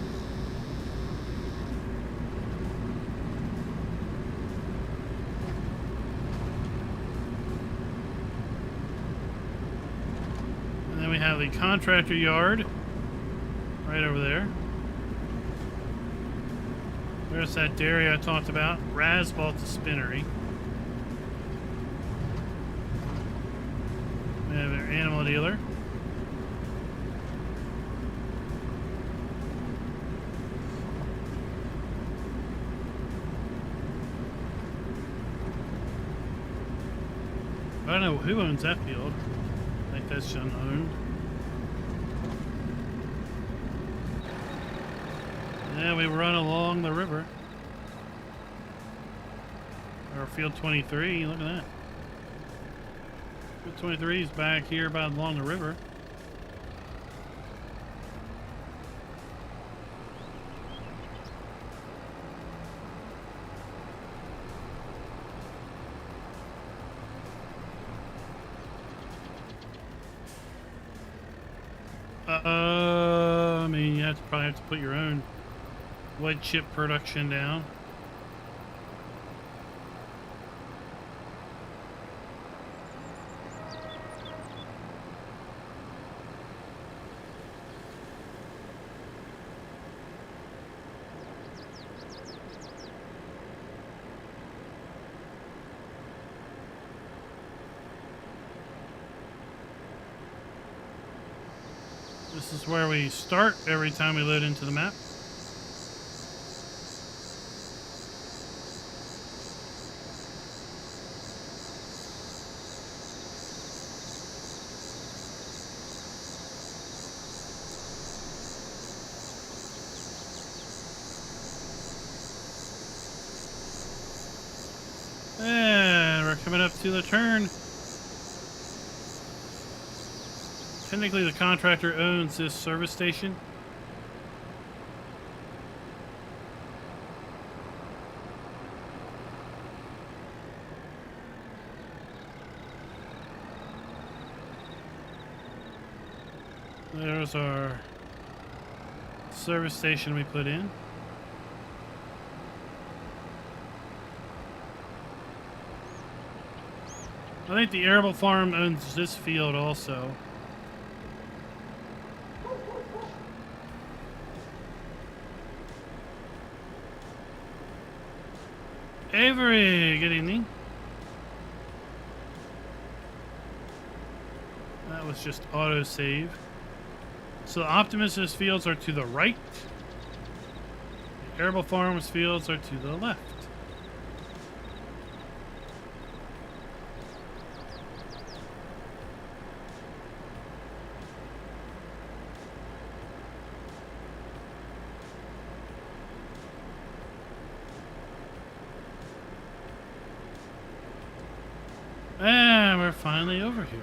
And then we have the contractor yard right over there. There's that dairy I talked about. Raz bought the spinnery. We have our animal dealer. I don't know who owns that field. I think that's unowned. Yeah, we run along the river. Or field 23, look at that. Field 23 is back here about along the river. I mean, you probably have to put your own wood chip production down. This is where we start every time we load into the map. And we're coming up to the turn. Technically, the contractor owns this service station. There's our service station we put in. I think the arable farm owns this field also. Avery, good evening. That was just autosave. So the Optimus's fields are to the right. The arable farm's fields are to the left. And we're finally over here.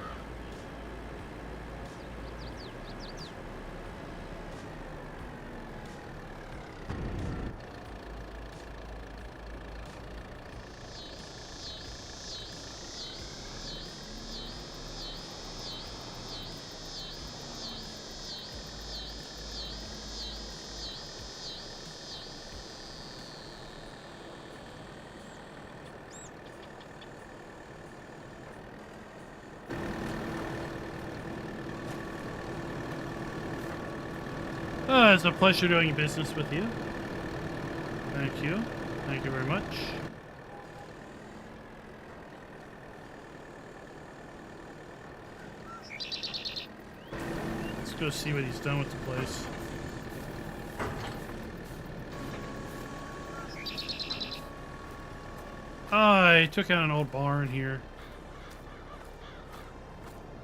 Oh, it's a pleasure doing business with you. Thank you. Thank you very much. Let's go see what he's done with the place. Oh, I took out an old barn here.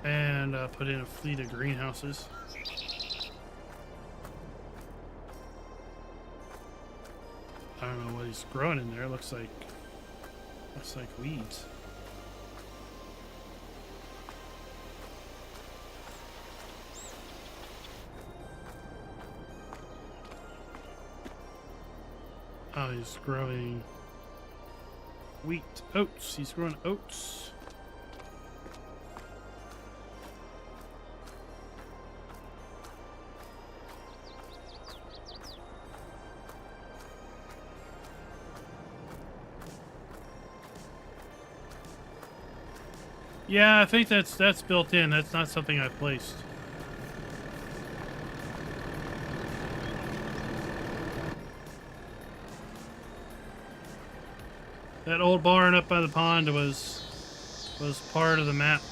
And put in a fleet of greenhouses. I don't know what he's growing in there. Looks like weeds. Oh, he's growing wheat, oats. He's growing oats. Yeah, I think that's built in. That's not something I placed. That old barn up by the pond was part of the map.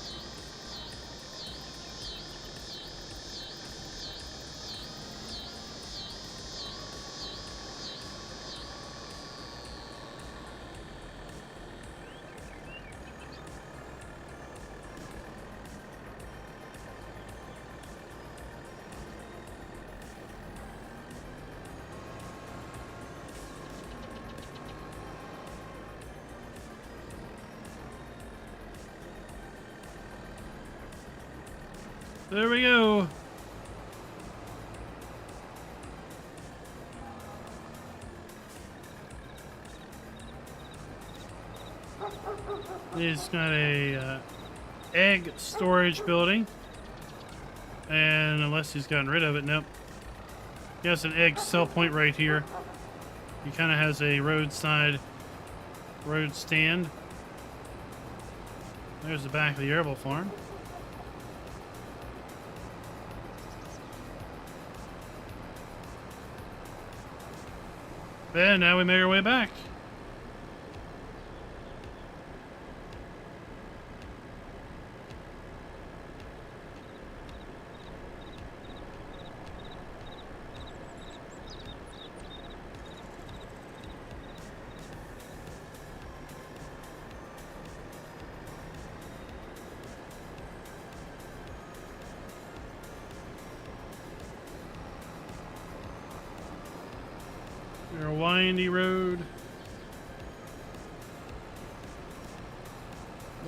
There we go. He's got a egg storage building, and unless he's gotten rid of it, nope. He has an egg sell point right here. He kind of has a road stand. There's the back of the arable farm. And now we make our way back. A windy road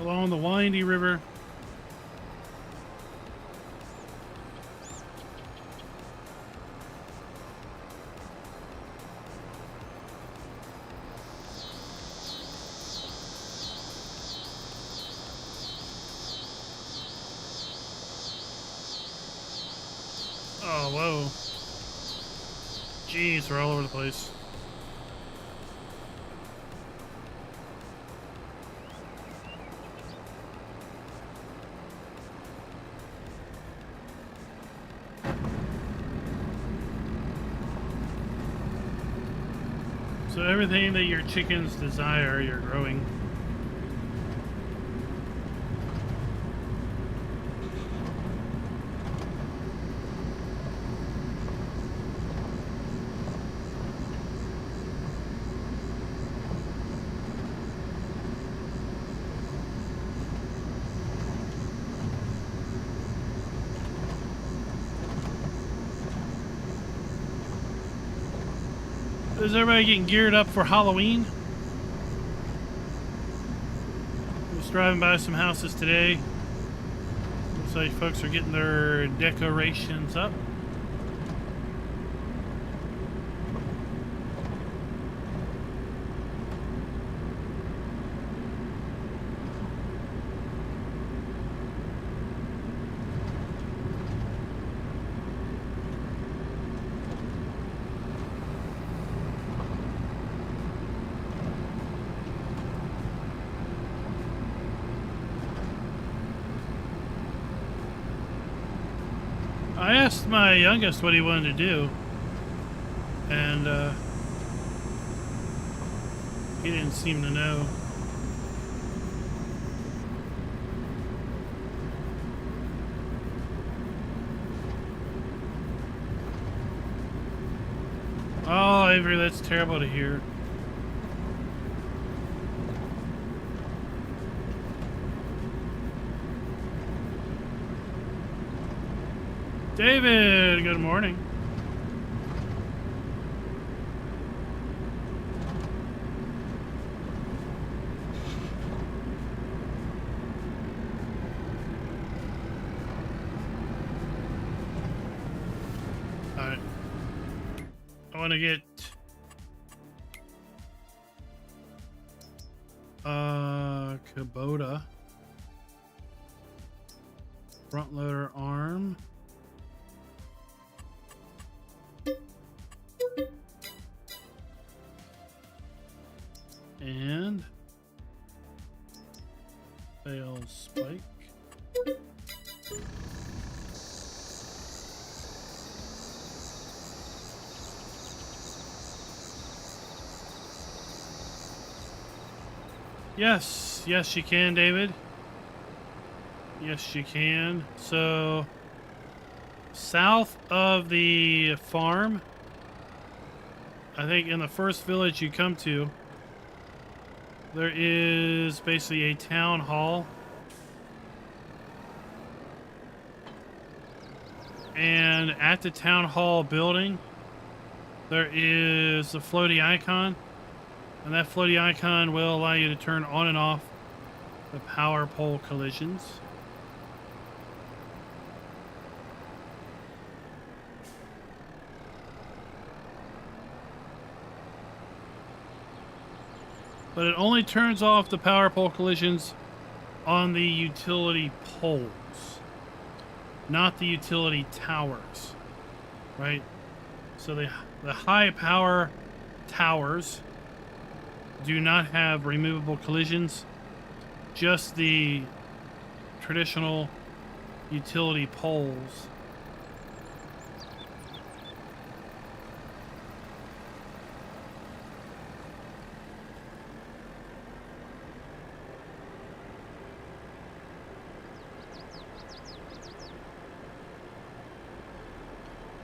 along the windy river. Oh, whoa. Jeez, we're all over the place. everything that your chickens desire, you're growing. Is everybody getting geared up for Halloween? I was driving by some houses today. Looks like folks are getting their decorations up. I asked my youngest what he wanted to do, and he didn't seem to know. Oh, Avery, that's terrible to hear. David, good morning. All right. I want to get Kubota front loader arm. And Bale spike. Yes, you can, David. Yes, you can. So, south of the farm, I think in the first village you come to, there is basically a town hall. And at the town hall building, there is a floaty icon. And that floaty icon will allow you to turn on and off the power pole collisions. But it only turns off the power pole collisions on the utility poles, not the utility towers, right? So the high power towers do not have removable collisions, just the traditional utility poles.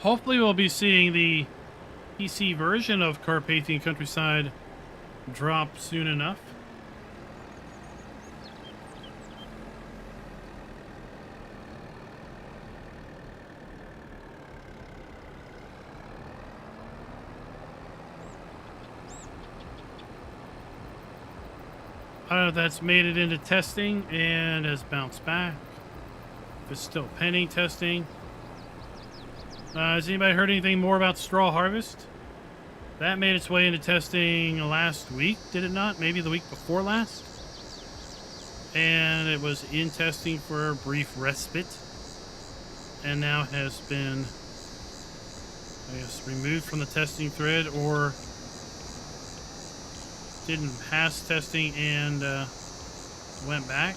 Hopefully we'll be seeing the PC version of Carpathian Countryside drop soon enough. I don't know if that's made it into testing and has bounced back. If it's still pending testing. Has anybody heard anything more about Straw Harvest? That made its way into testing last week, did it not? Maybe the week before last? And it was in testing for a brief respite. And now has been, I guess, removed from the testing thread, or didn't pass testing and went back.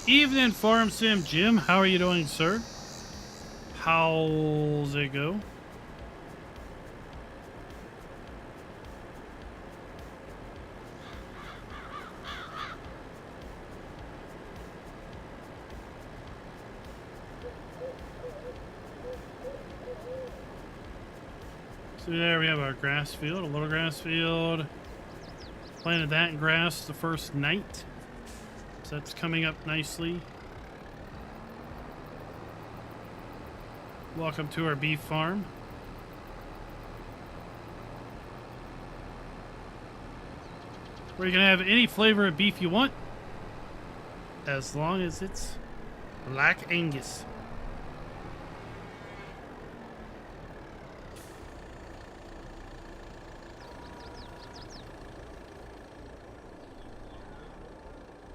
Evening, Farm Sim Jim. How are you doing, sir? How's it go? So there we have our grass field, a little grass field. Planted that grass the first night. So that's coming up nicely. Welcome to our beef farm. Where you can have any flavor of beef you want, as long as it's Black Angus.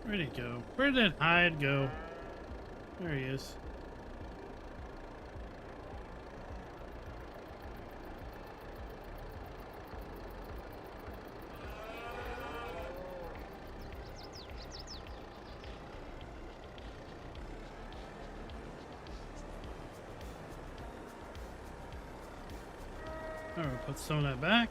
Where'd he go? Where did Hyde go? There he is. Alright, put some of that back.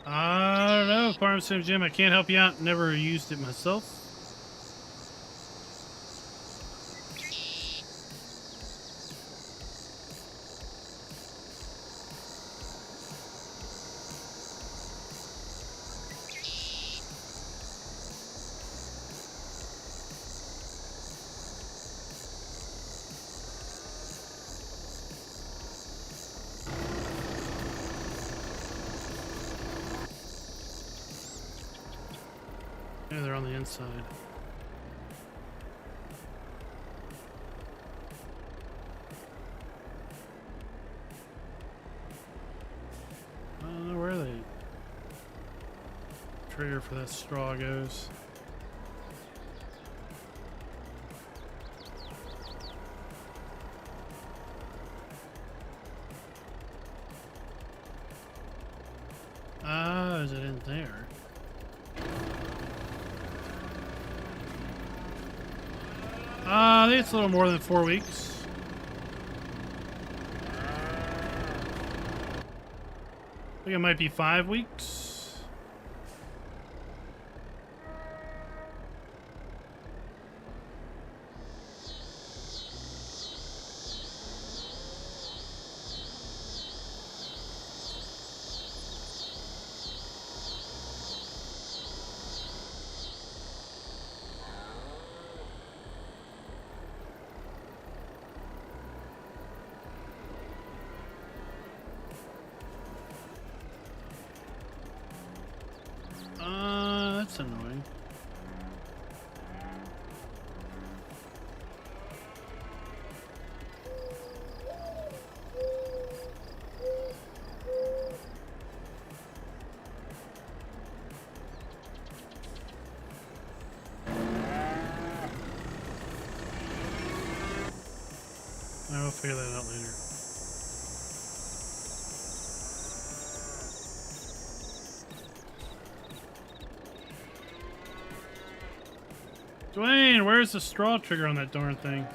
I don't know, Farm Sim Jim, I can't help you out. Never used it myself. Yeah, they're on the inside. I don't know where the trigger for that straw goes. Ah, is it in there? I think it's a little more than 4 weeks. I think it might be 5 weeks. That's annoying. I will figure that out later. Dwayne, where's the straw trigger on that darn thing?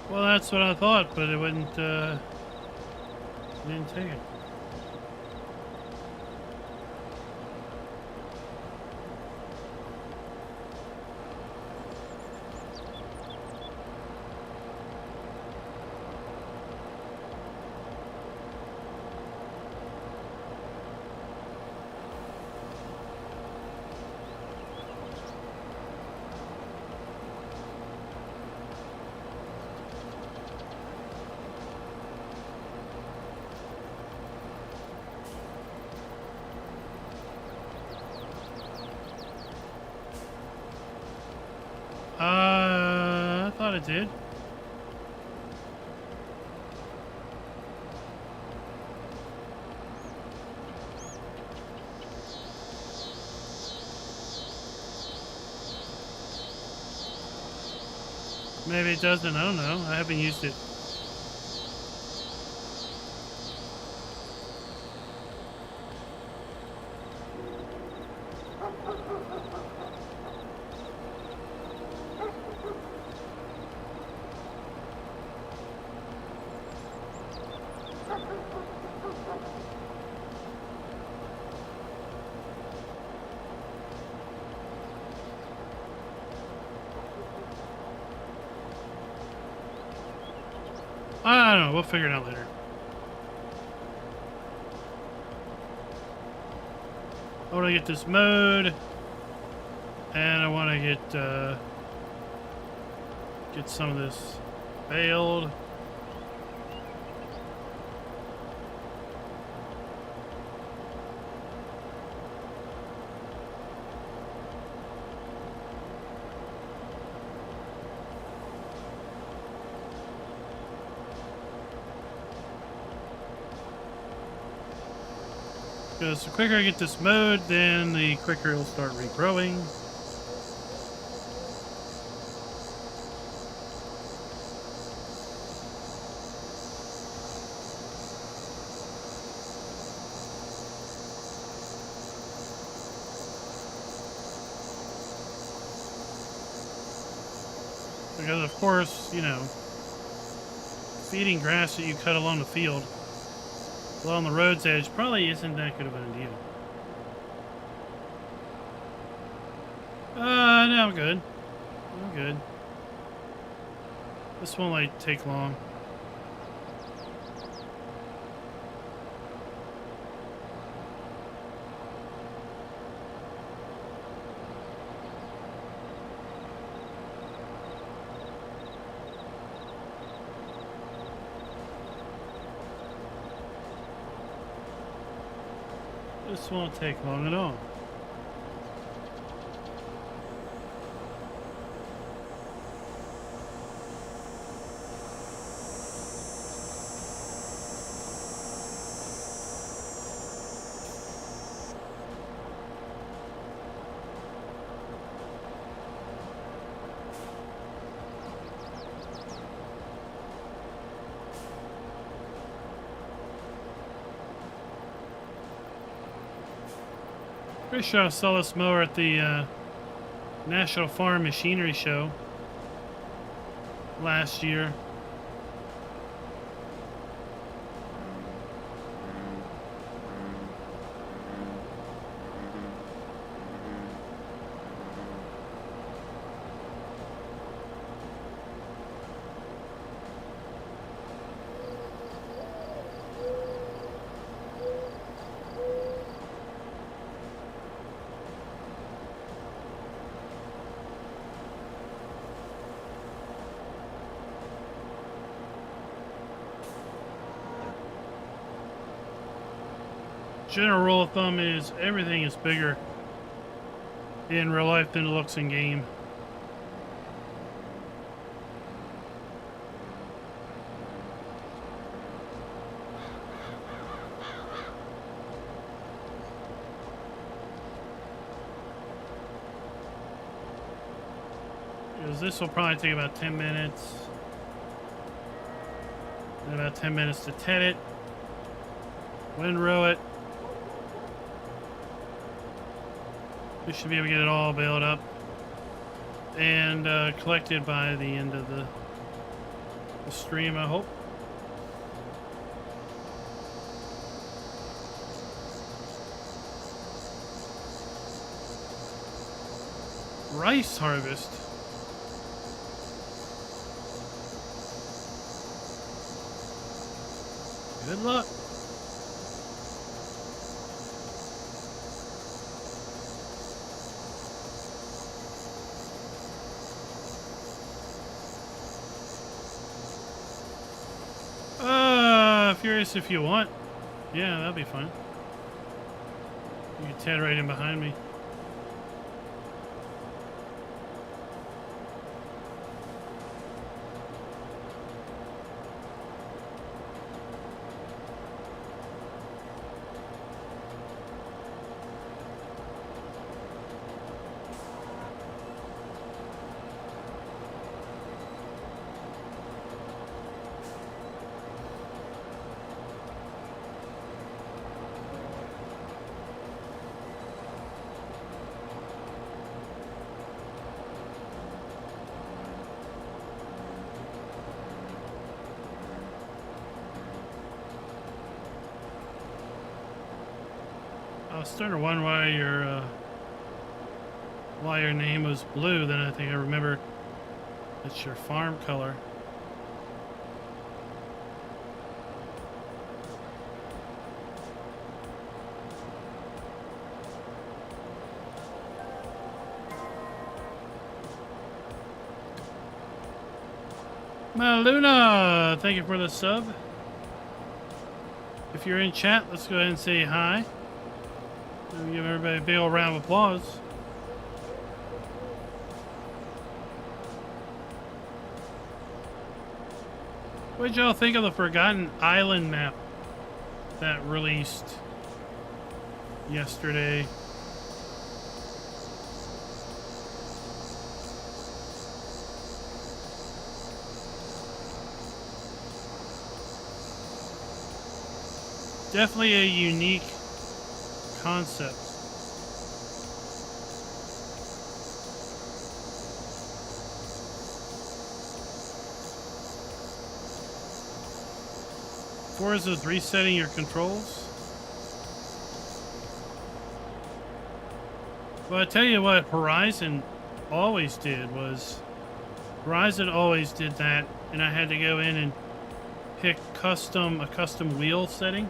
Well, that's what I thought, but it wouldn't, didn't take it. I thought it did. Maybe it doesn't, I don't know. I haven't used it. I don't know, we'll figure it out later. I want to get this mode, and I want to get some of this baled. Because the quicker I get this mode, then the quicker it'll start regrowing. Because of course, you know, feeding grass that you cut along the field, along the road's edge, probably isn't that good of an idea. No, I'm good. I'm good. This won't like take long. This won't take long at all. Pretty sure I saw this mower at the National Farm Machinery Show last year. General rule of thumb is everything is bigger in real life than it looks in game. Because this will probably take about 10 minutes. And about 10 minutes to ted it, windrow it. We should be able to get it all baled up and collected by the end of the the stream, I hope. Rice harvest. Good luck. Furious if you want. Yeah, that'd be fun. You can Ted right in behind me. I was starting to wonder why your name was blue. Then I think I remember it's your farm color. Maluna, thank you for the sub. If you're in chat, let's go ahead and say hi. Give everybody a big old round of applause. What did y'all think of the Forgotten Island map that released yesterday? Definitely a unique concept. Forza is resetting your controls. Well, I tell you what Horizon always did was Horizon always did that, and I had to go in and pick a custom wheel setting.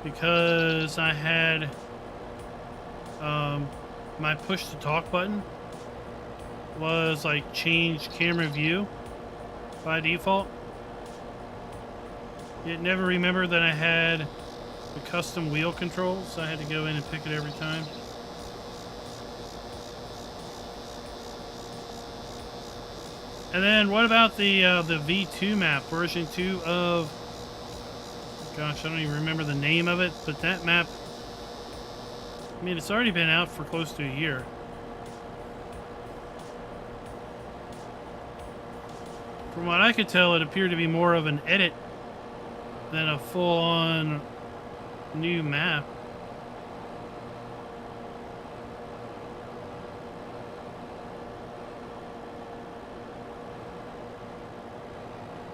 Because I had my push to talk button was like change camera view by default. It never remembered that I had the custom wheel controls, so I had to go in and pick it every time. And then what about the V2 map, version 2 of... Gosh, I don't even remember the name of it, but that map, I mean, it's already been out for close to a year. From what I could tell, it appeared to be more of an edit than a full-on new map.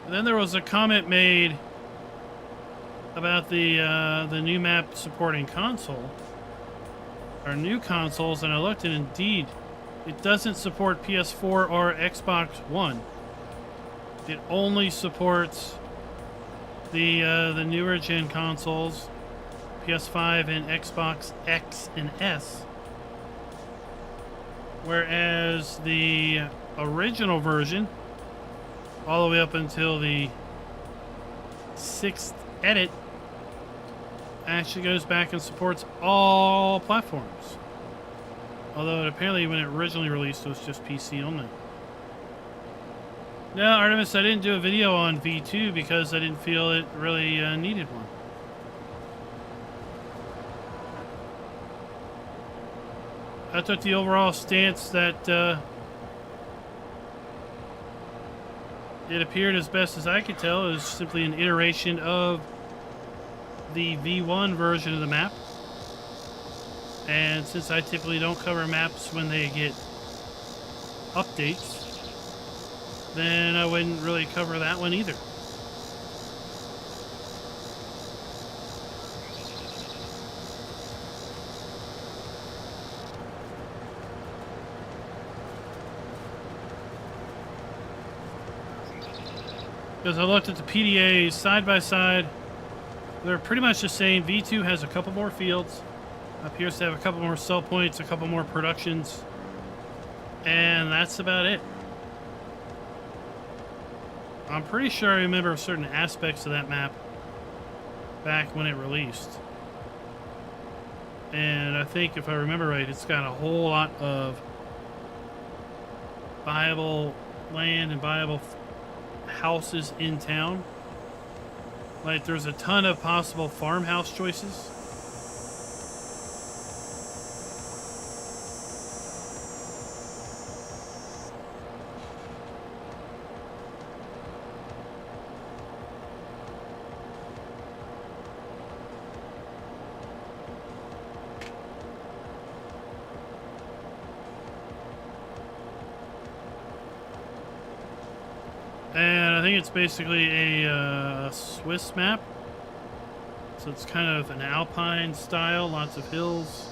And then there was a comment made about the new map supporting console, or new consoles, and I looked, and indeed, it doesn't support PS4 or Xbox One. It only supports the newer gen consoles, PS5 and Xbox X and S. Whereas the original version, all the way up until the 6th edit, actually goes back and supports all platforms. Although apparently when it originally released it was just PC only. No, Artemis, I didn't do a video on V2 because I didn't feel it really needed one. I took the overall stance that it appeared, as best as I could tell, is simply an iteration of the V1 version of the map. And since I typically don't cover maps when they get updates, then I wouldn't really cover that one either. Because I looked at the PDAs side by side, they're pretty much the same. V2 has a couple more fields, appears to have a couple more sell points, a couple more productions, and that's about it. I'm pretty sure I remember certain aspects of that map back when it released. And I think if I remember right, it's got a whole lot of viable land and viable houses in town. Like, there's a ton of possible farmhouse choices. And I think it's basically a Swiss map. So it's kind of an alpine style, lots of hills.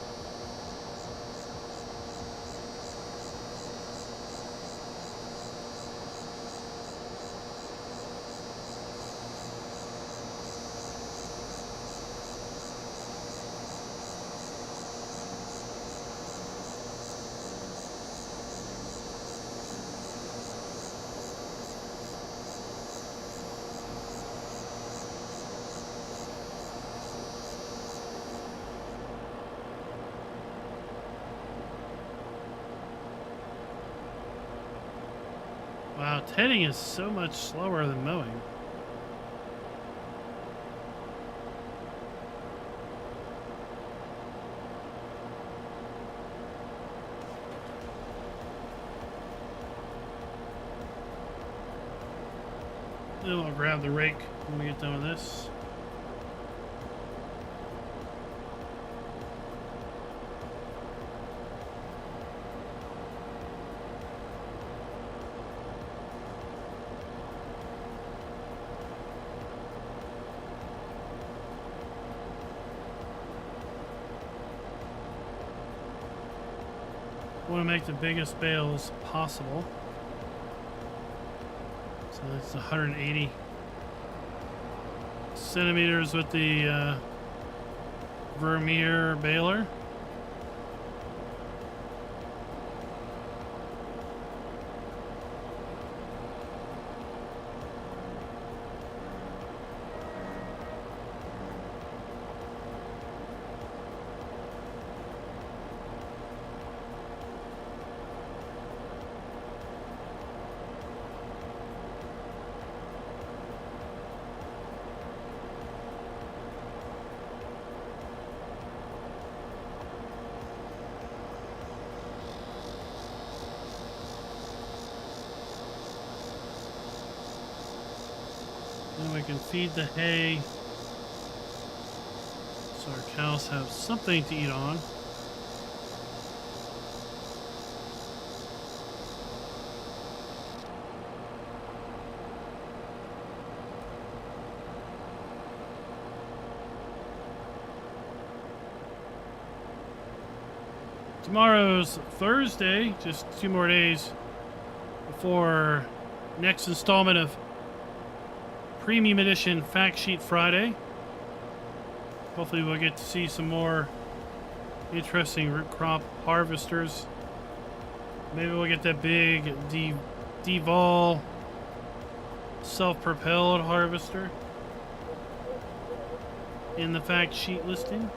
Wow, tedding is so much slower than mowing. Then I'll grab the rake when we get done with this. Want to make the biggest bales possible. So that's 180 centimeters with the Vermeer baler. Then we can feed the hay so our cows have something to eat on. Tomorrow's Thursday, just 2 more days before next installment of Premium Edition Fact Sheet Friday. Hopefully we'll get to see some more interesting root crop harvesters. Maybe we'll get that big Devol self-propelled harvester in the fact sheet listing.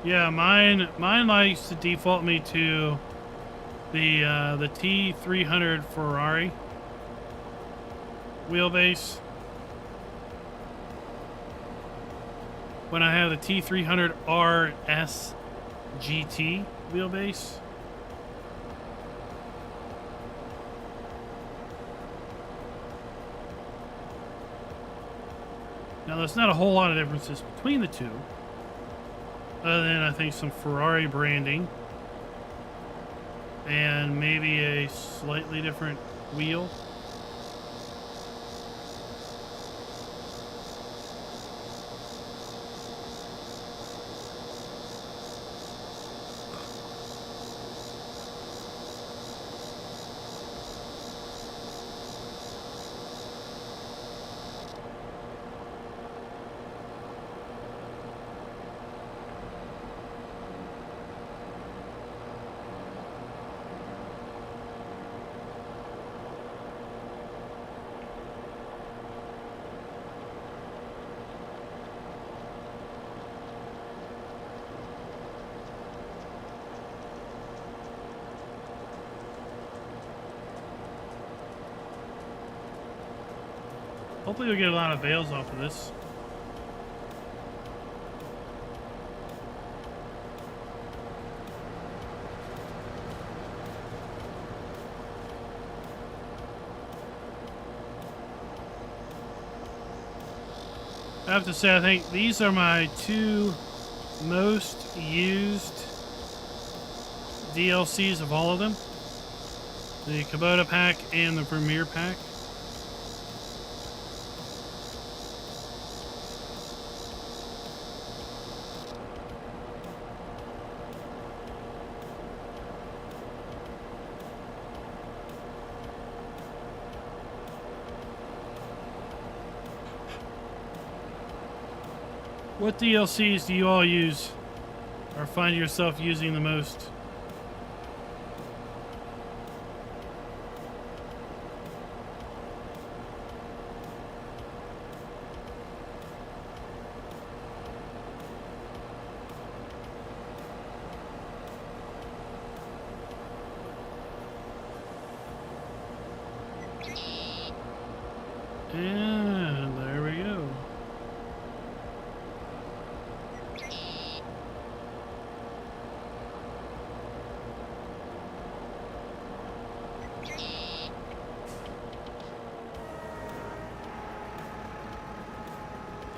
Yeah, mine likes to default me to the T300 Ferrari wheelbase. When I have the T300 RS GT wheelbase. Now, there's not a whole lot of differences between the two, other than I think some Ferrari branding and maybe a slightly different wheel. Hopefully we'll get a lot of bales off of this. I have to say, I think these are my two most used DLCs of all of them. The Kubota pack and the Premier pack. What DLCs do you all use or find yourself using the most? And there we go.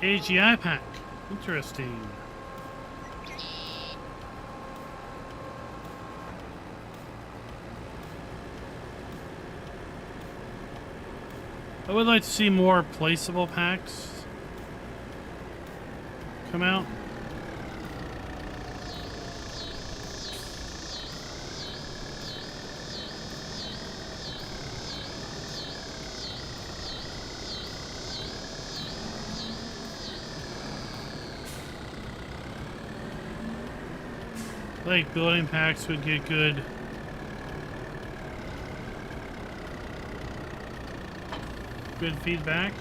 AGI pack. Interesting. I would like to see more placeable packs come out. Like building packs would get good feedback.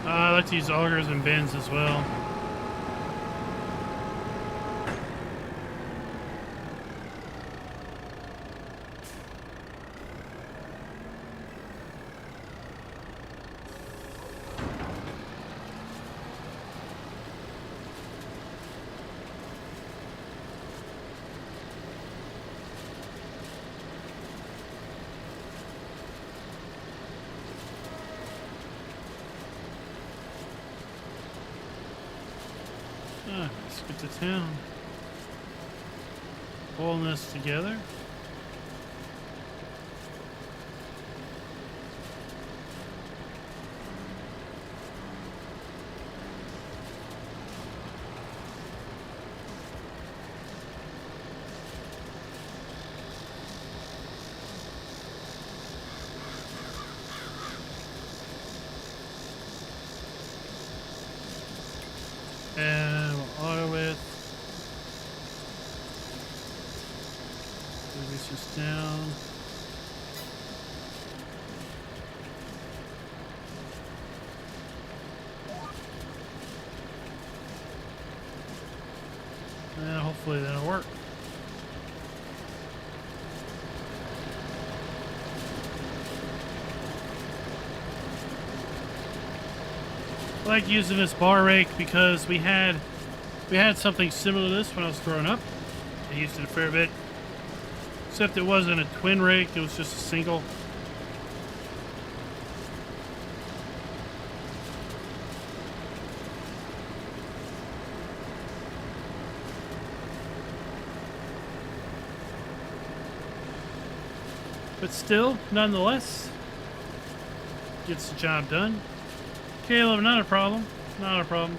I like to use augers and bins as well. Let's get to town. Pulling this together. And we'll auto it. Reduce this down. And hopefully that'll work. I like using this bar rake because we had something similar to this when I was growing up. I used it a fair bit. Except it wasn't a twin rake, it was just a single. But still, nonetheless, gets the job done. Caleb, not a problem. Not a problem.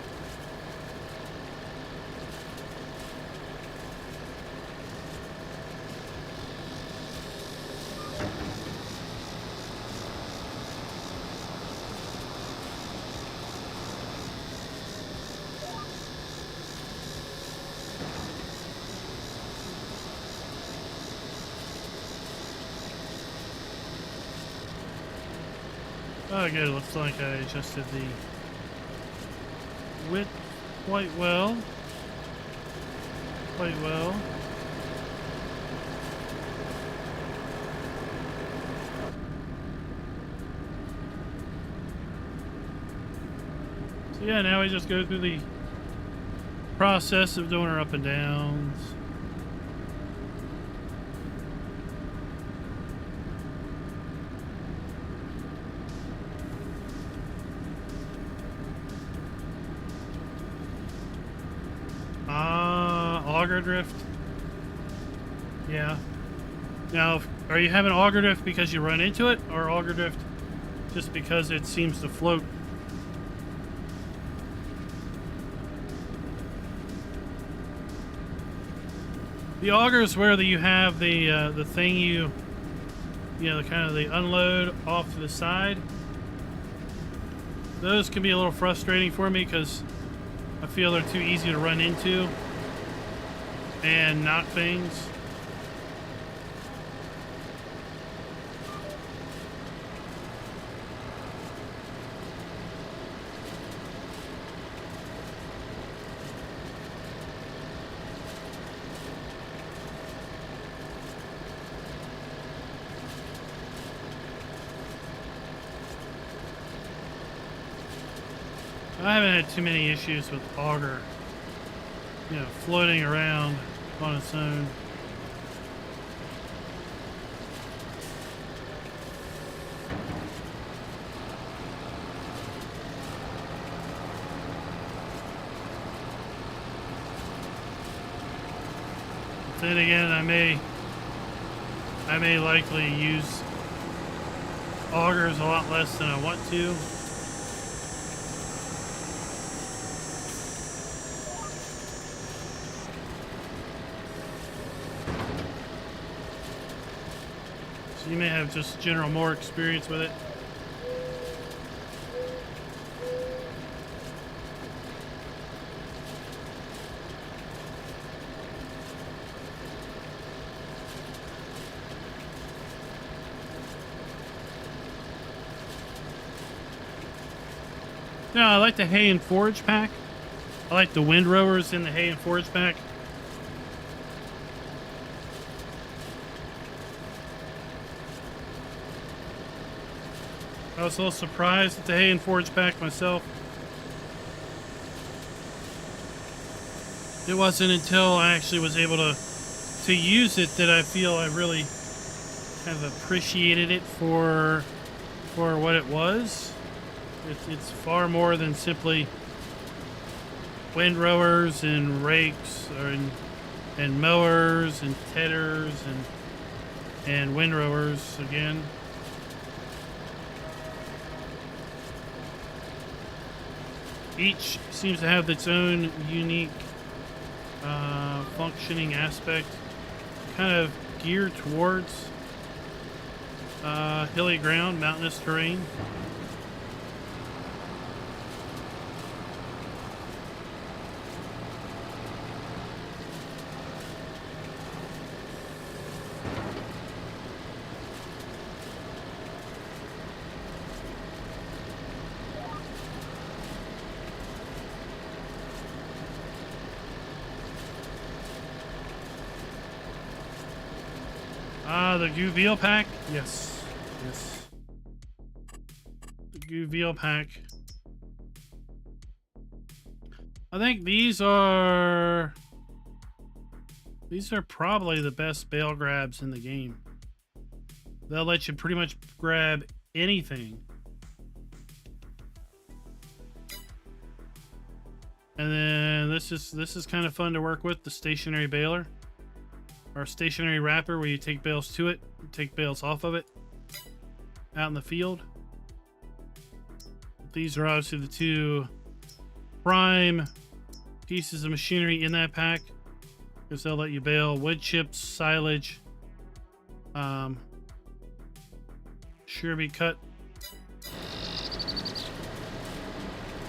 Oh, good. Looks like I adjusted the width quite well. Quite well. So yeah, now we just go through the process of doing our up and downs. Auger drift. Yeah. Now, are you having auger drift because you run into it, or auger drift just because it seems to float? The auger is where you have the thing you know, kind of the unload off to the side. Those can be a little frustrating for me because I feel they're too easy to run into and knock things. I haven't had too many issues with auger, you know, floating around on its own. Then again, I may likely use augers a lot less than I want to. So you may have just general more experience with it. No, I like the hay and forage pack. I like the windrowers in the hay and forage pack. I was a little surprised at the hay and forage pack myself. It wasn't until I actually was able to use it that I feel I really kind of appreciated it for what it was. It's far more than simply windrowers and rakes and mowers and tedders and windrowers again. Each seems to have its own unique functioning aspect, kind of geared towards hilly ground, mountainous terrain. The Guveel pack? Yes. Yes. The Guveel pack. I think these are probably the best bale grabs in the game. They'll let you pretty much grab anything. And then this is kind of fun to work with, the stationary baler. Or stationary wrapper, where you take bales to it, take bales off of it out in the field. These are obviously the two prime pieces of machinery in that pack, because they'll let you bale wood chips, silage, sure be cut,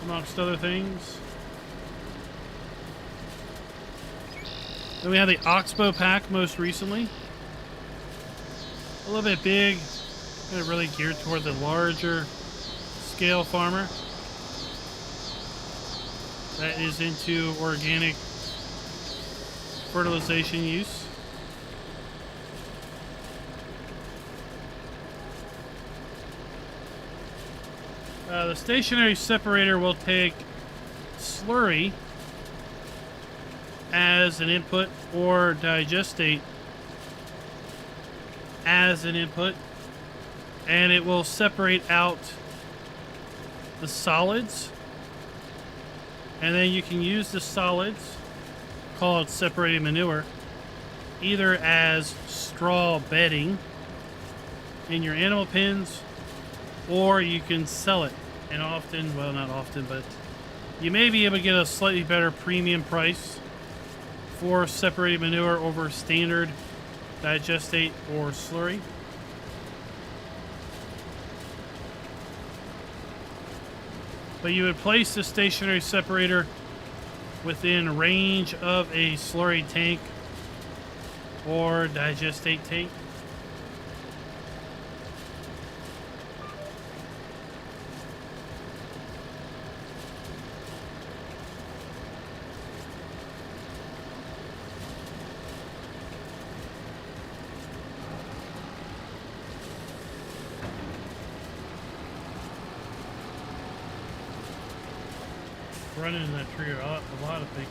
amongst other things. Then we have the Oxbow pack most recently. A little bit big, kind of really geared toward the larger scale farmer that is into organic fertilization use. The stationary separator will take slurry as an input or digestate as an input, and it will separate out the solids, and then you can use the solids, called separated manure, either as straw bedding in your animal pens, or you can sell it. And often, well, not often, but you may be able to get a slightly better premium price for separated manure over standard digestate or slurry. But you would place the stationary separator within range of a slurry tank or digestate tank. Running in that tree are a lot of things.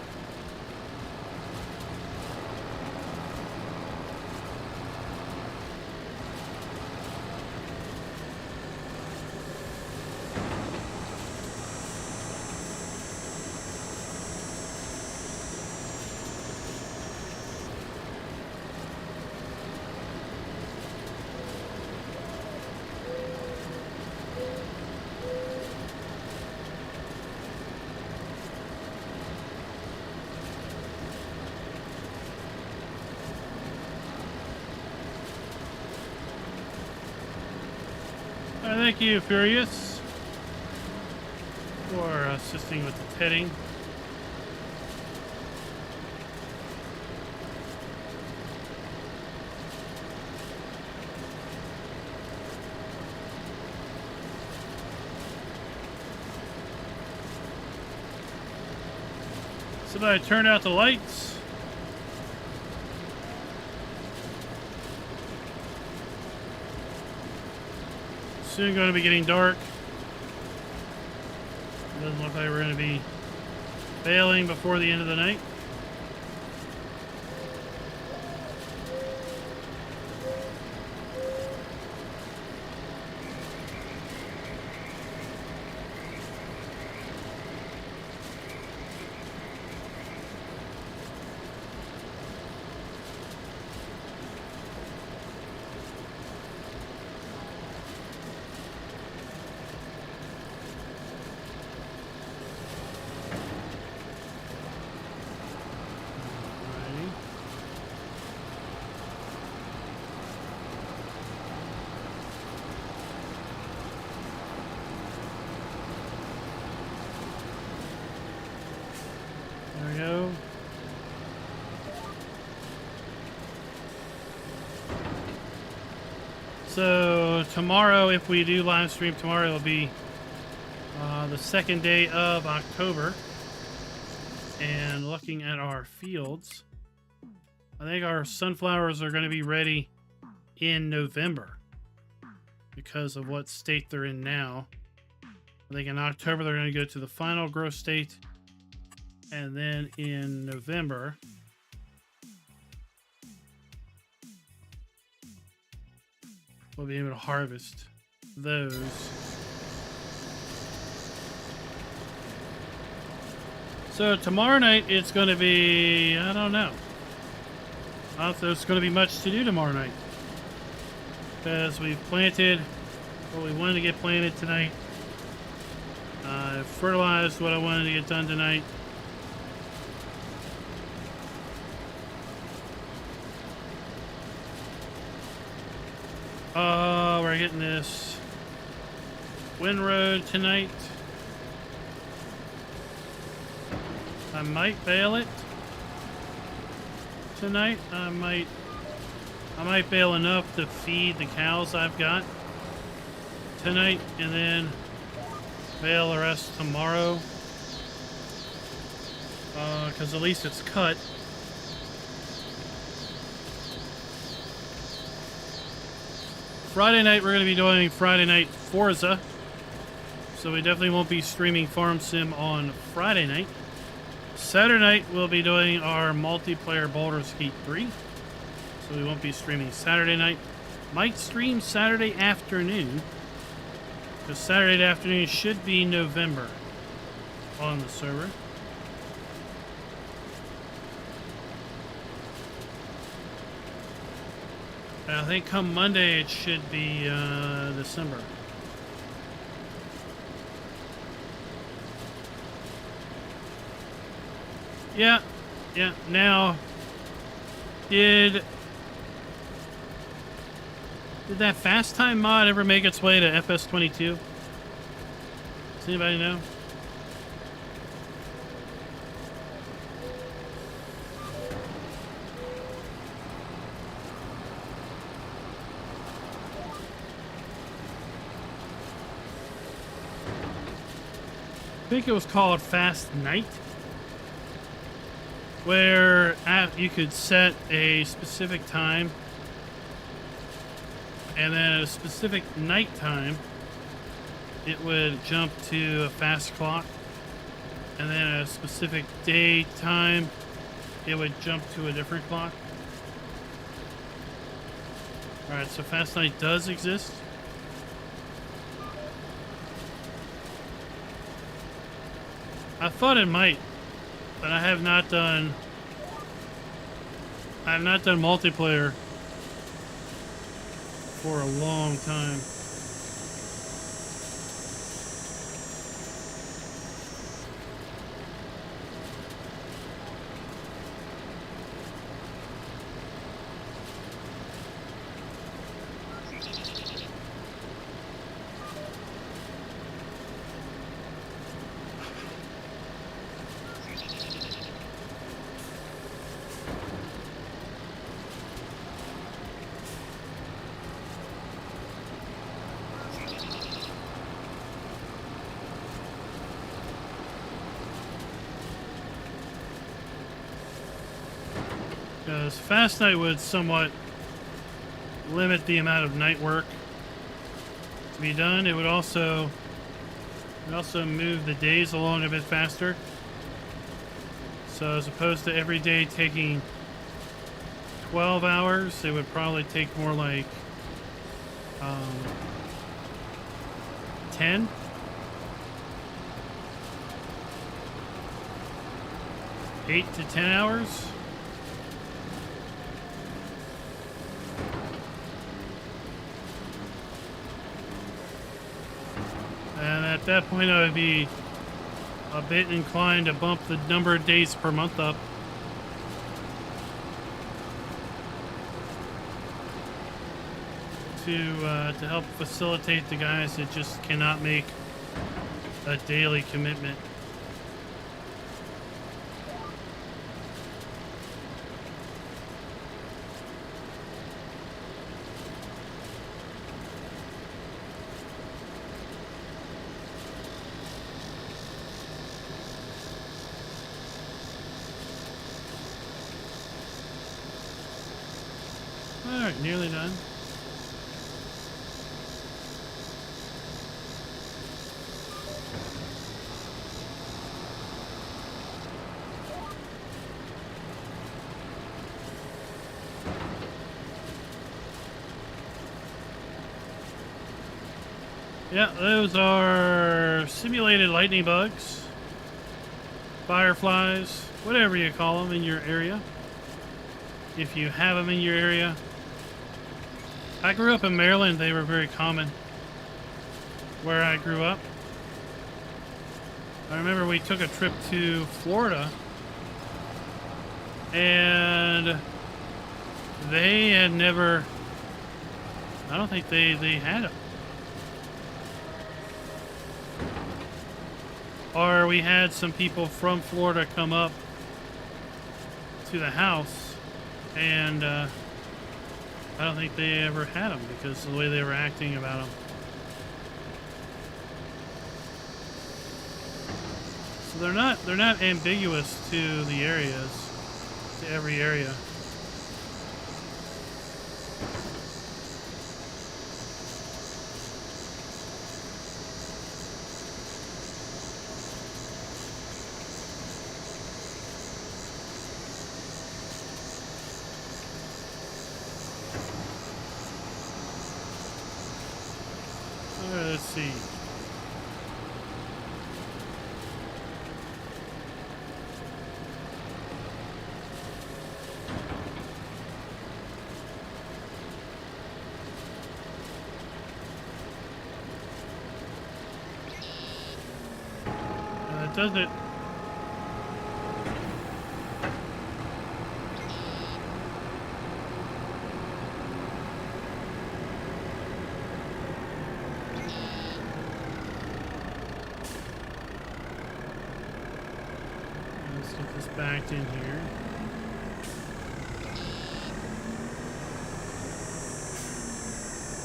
Thank you, Furious, for assisting with the tedding. So now I turn out the lights. Soon going to be getting dark. It doesn't look like we're going to be bailing before the end of the night. There we go. So tomorrow, if we do live stream tomorrow, it'll be the second day of October. And looking at our fields, I think our sunflowers are going to be ready in November because of what state they're in now. I think in October they're going to go to the final growth state, And then in November, we'll be able to harvest those. So tomorrow night, it's going to be, I don't know. I don't know if there's going to be much to do tomorrow night. Because we've planted what we wanted to get planted tonight. I've fertilized what I wanted to get done tonight. We're getting this windrow tonight. I might bale it tonight. I might bale enough to feed the cows I've got tonight, and then bale the rest tomorrow. Because at least it's cut. Friday night, we're going to be doing Friday night Forza. So we definitely won't be streaming Farm Sim on Friday night. Saturday night, we'll be doing our multiplayer Baldur's Gate 3. So we won't be streaming Saturday night. Might stream Saturday afternoon. Because Saturday afternoon should be November on the server. And I think come Monday it should be December. Yeah. Now, did that fast time mod ever make its way to FS22? Does anybody know? I think it was called Fast Night, where you could set a specific time, and then at a specific night time, it would jump to a fast clock, and then at a specific day time, it would jump to a different clock. Alright, so Fast Night does exist. I thought it might, but I have not done multiplayer for a long time. Because Fast Night would somewhat limit the amount of night work to be done. It would also move the days along a bit faster. So as opposed to every day taking 12 hours, it would probably take more like 10. Eight to 10 hours. And at that point, I would be a bit inclined to bump the number of days per month up. To help facilitate the guys that just cannot make a daily commitment. Alright, nearly done. Yeah, those are simulated lightning bugs, fireflies, whatever you call them in your area. If you have them in your area. I grew up in Maryland. They were very common where I grew up. I remember we took a trip to Florida and they had never, I don't think they had them. Or we had some people from Florida come up to the house, and I don't think they ever had them because of the way they were acting about them. So they're not ambiguous to the areas, to every area. Let's see. Does it? Let's get this backed in here.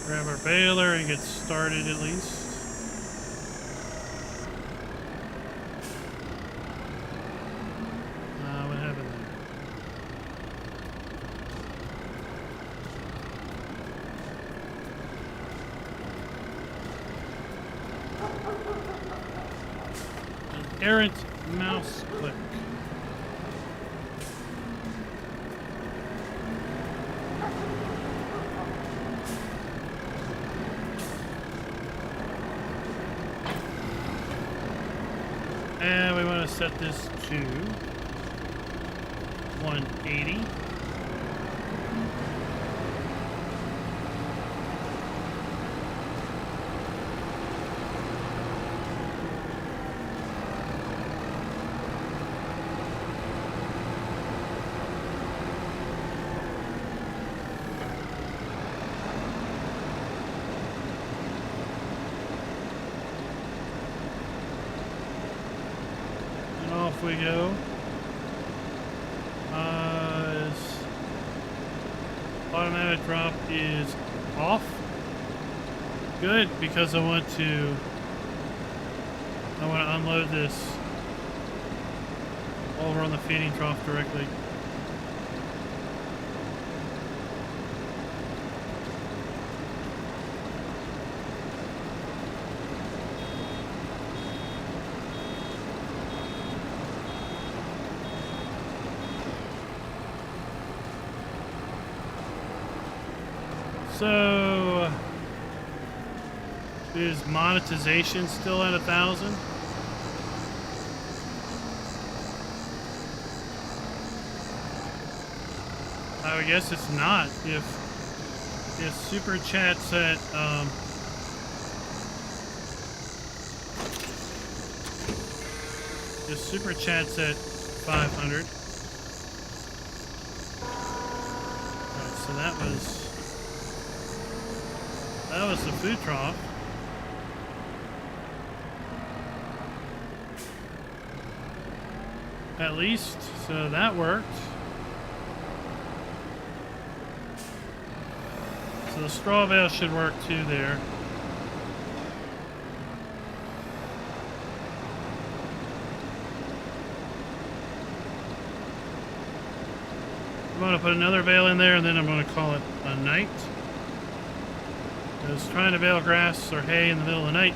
Grab our baler and get started at least. What happened there? An errant mouse click. And we want to set this to 180. Off we go. Automatic drop is off. Good, because I want to unload this over on the feeding trough directly. So, is monetization still at 1,000? I would guess it's not. If super chats at if super chats at 500. Alright, so that was the food trough. At least, so that worked. So the straw bale should work too there. I'm going to put another bale in there and then I'm going to call it a night. Because trying to bale grass or hay in the middle of the night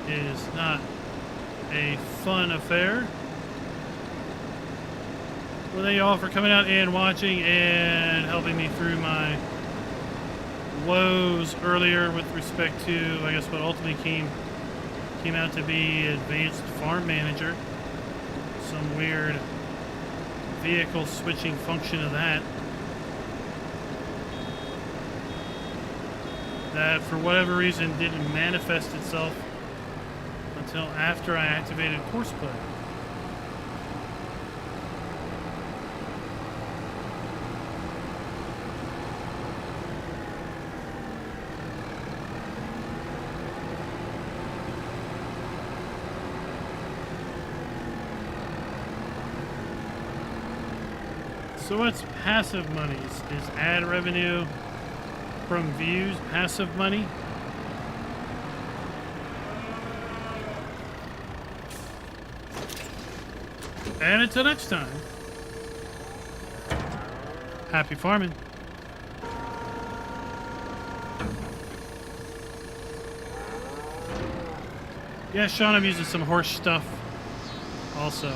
is not a fun affair. Well, thank you all for coming out and watching and helping me through my woes earlier with respect to, I guess, what ultimately came out to be Advanced Farm Manager. Some weird vehicle switching function of that. That, for whatever reason, didn't manifest itself until after I activated Course Play. So what's passive monies? Is ad revenue from views passive money? And until next time, happy farming. Yeah, Sean, I'm using some horse stuff also.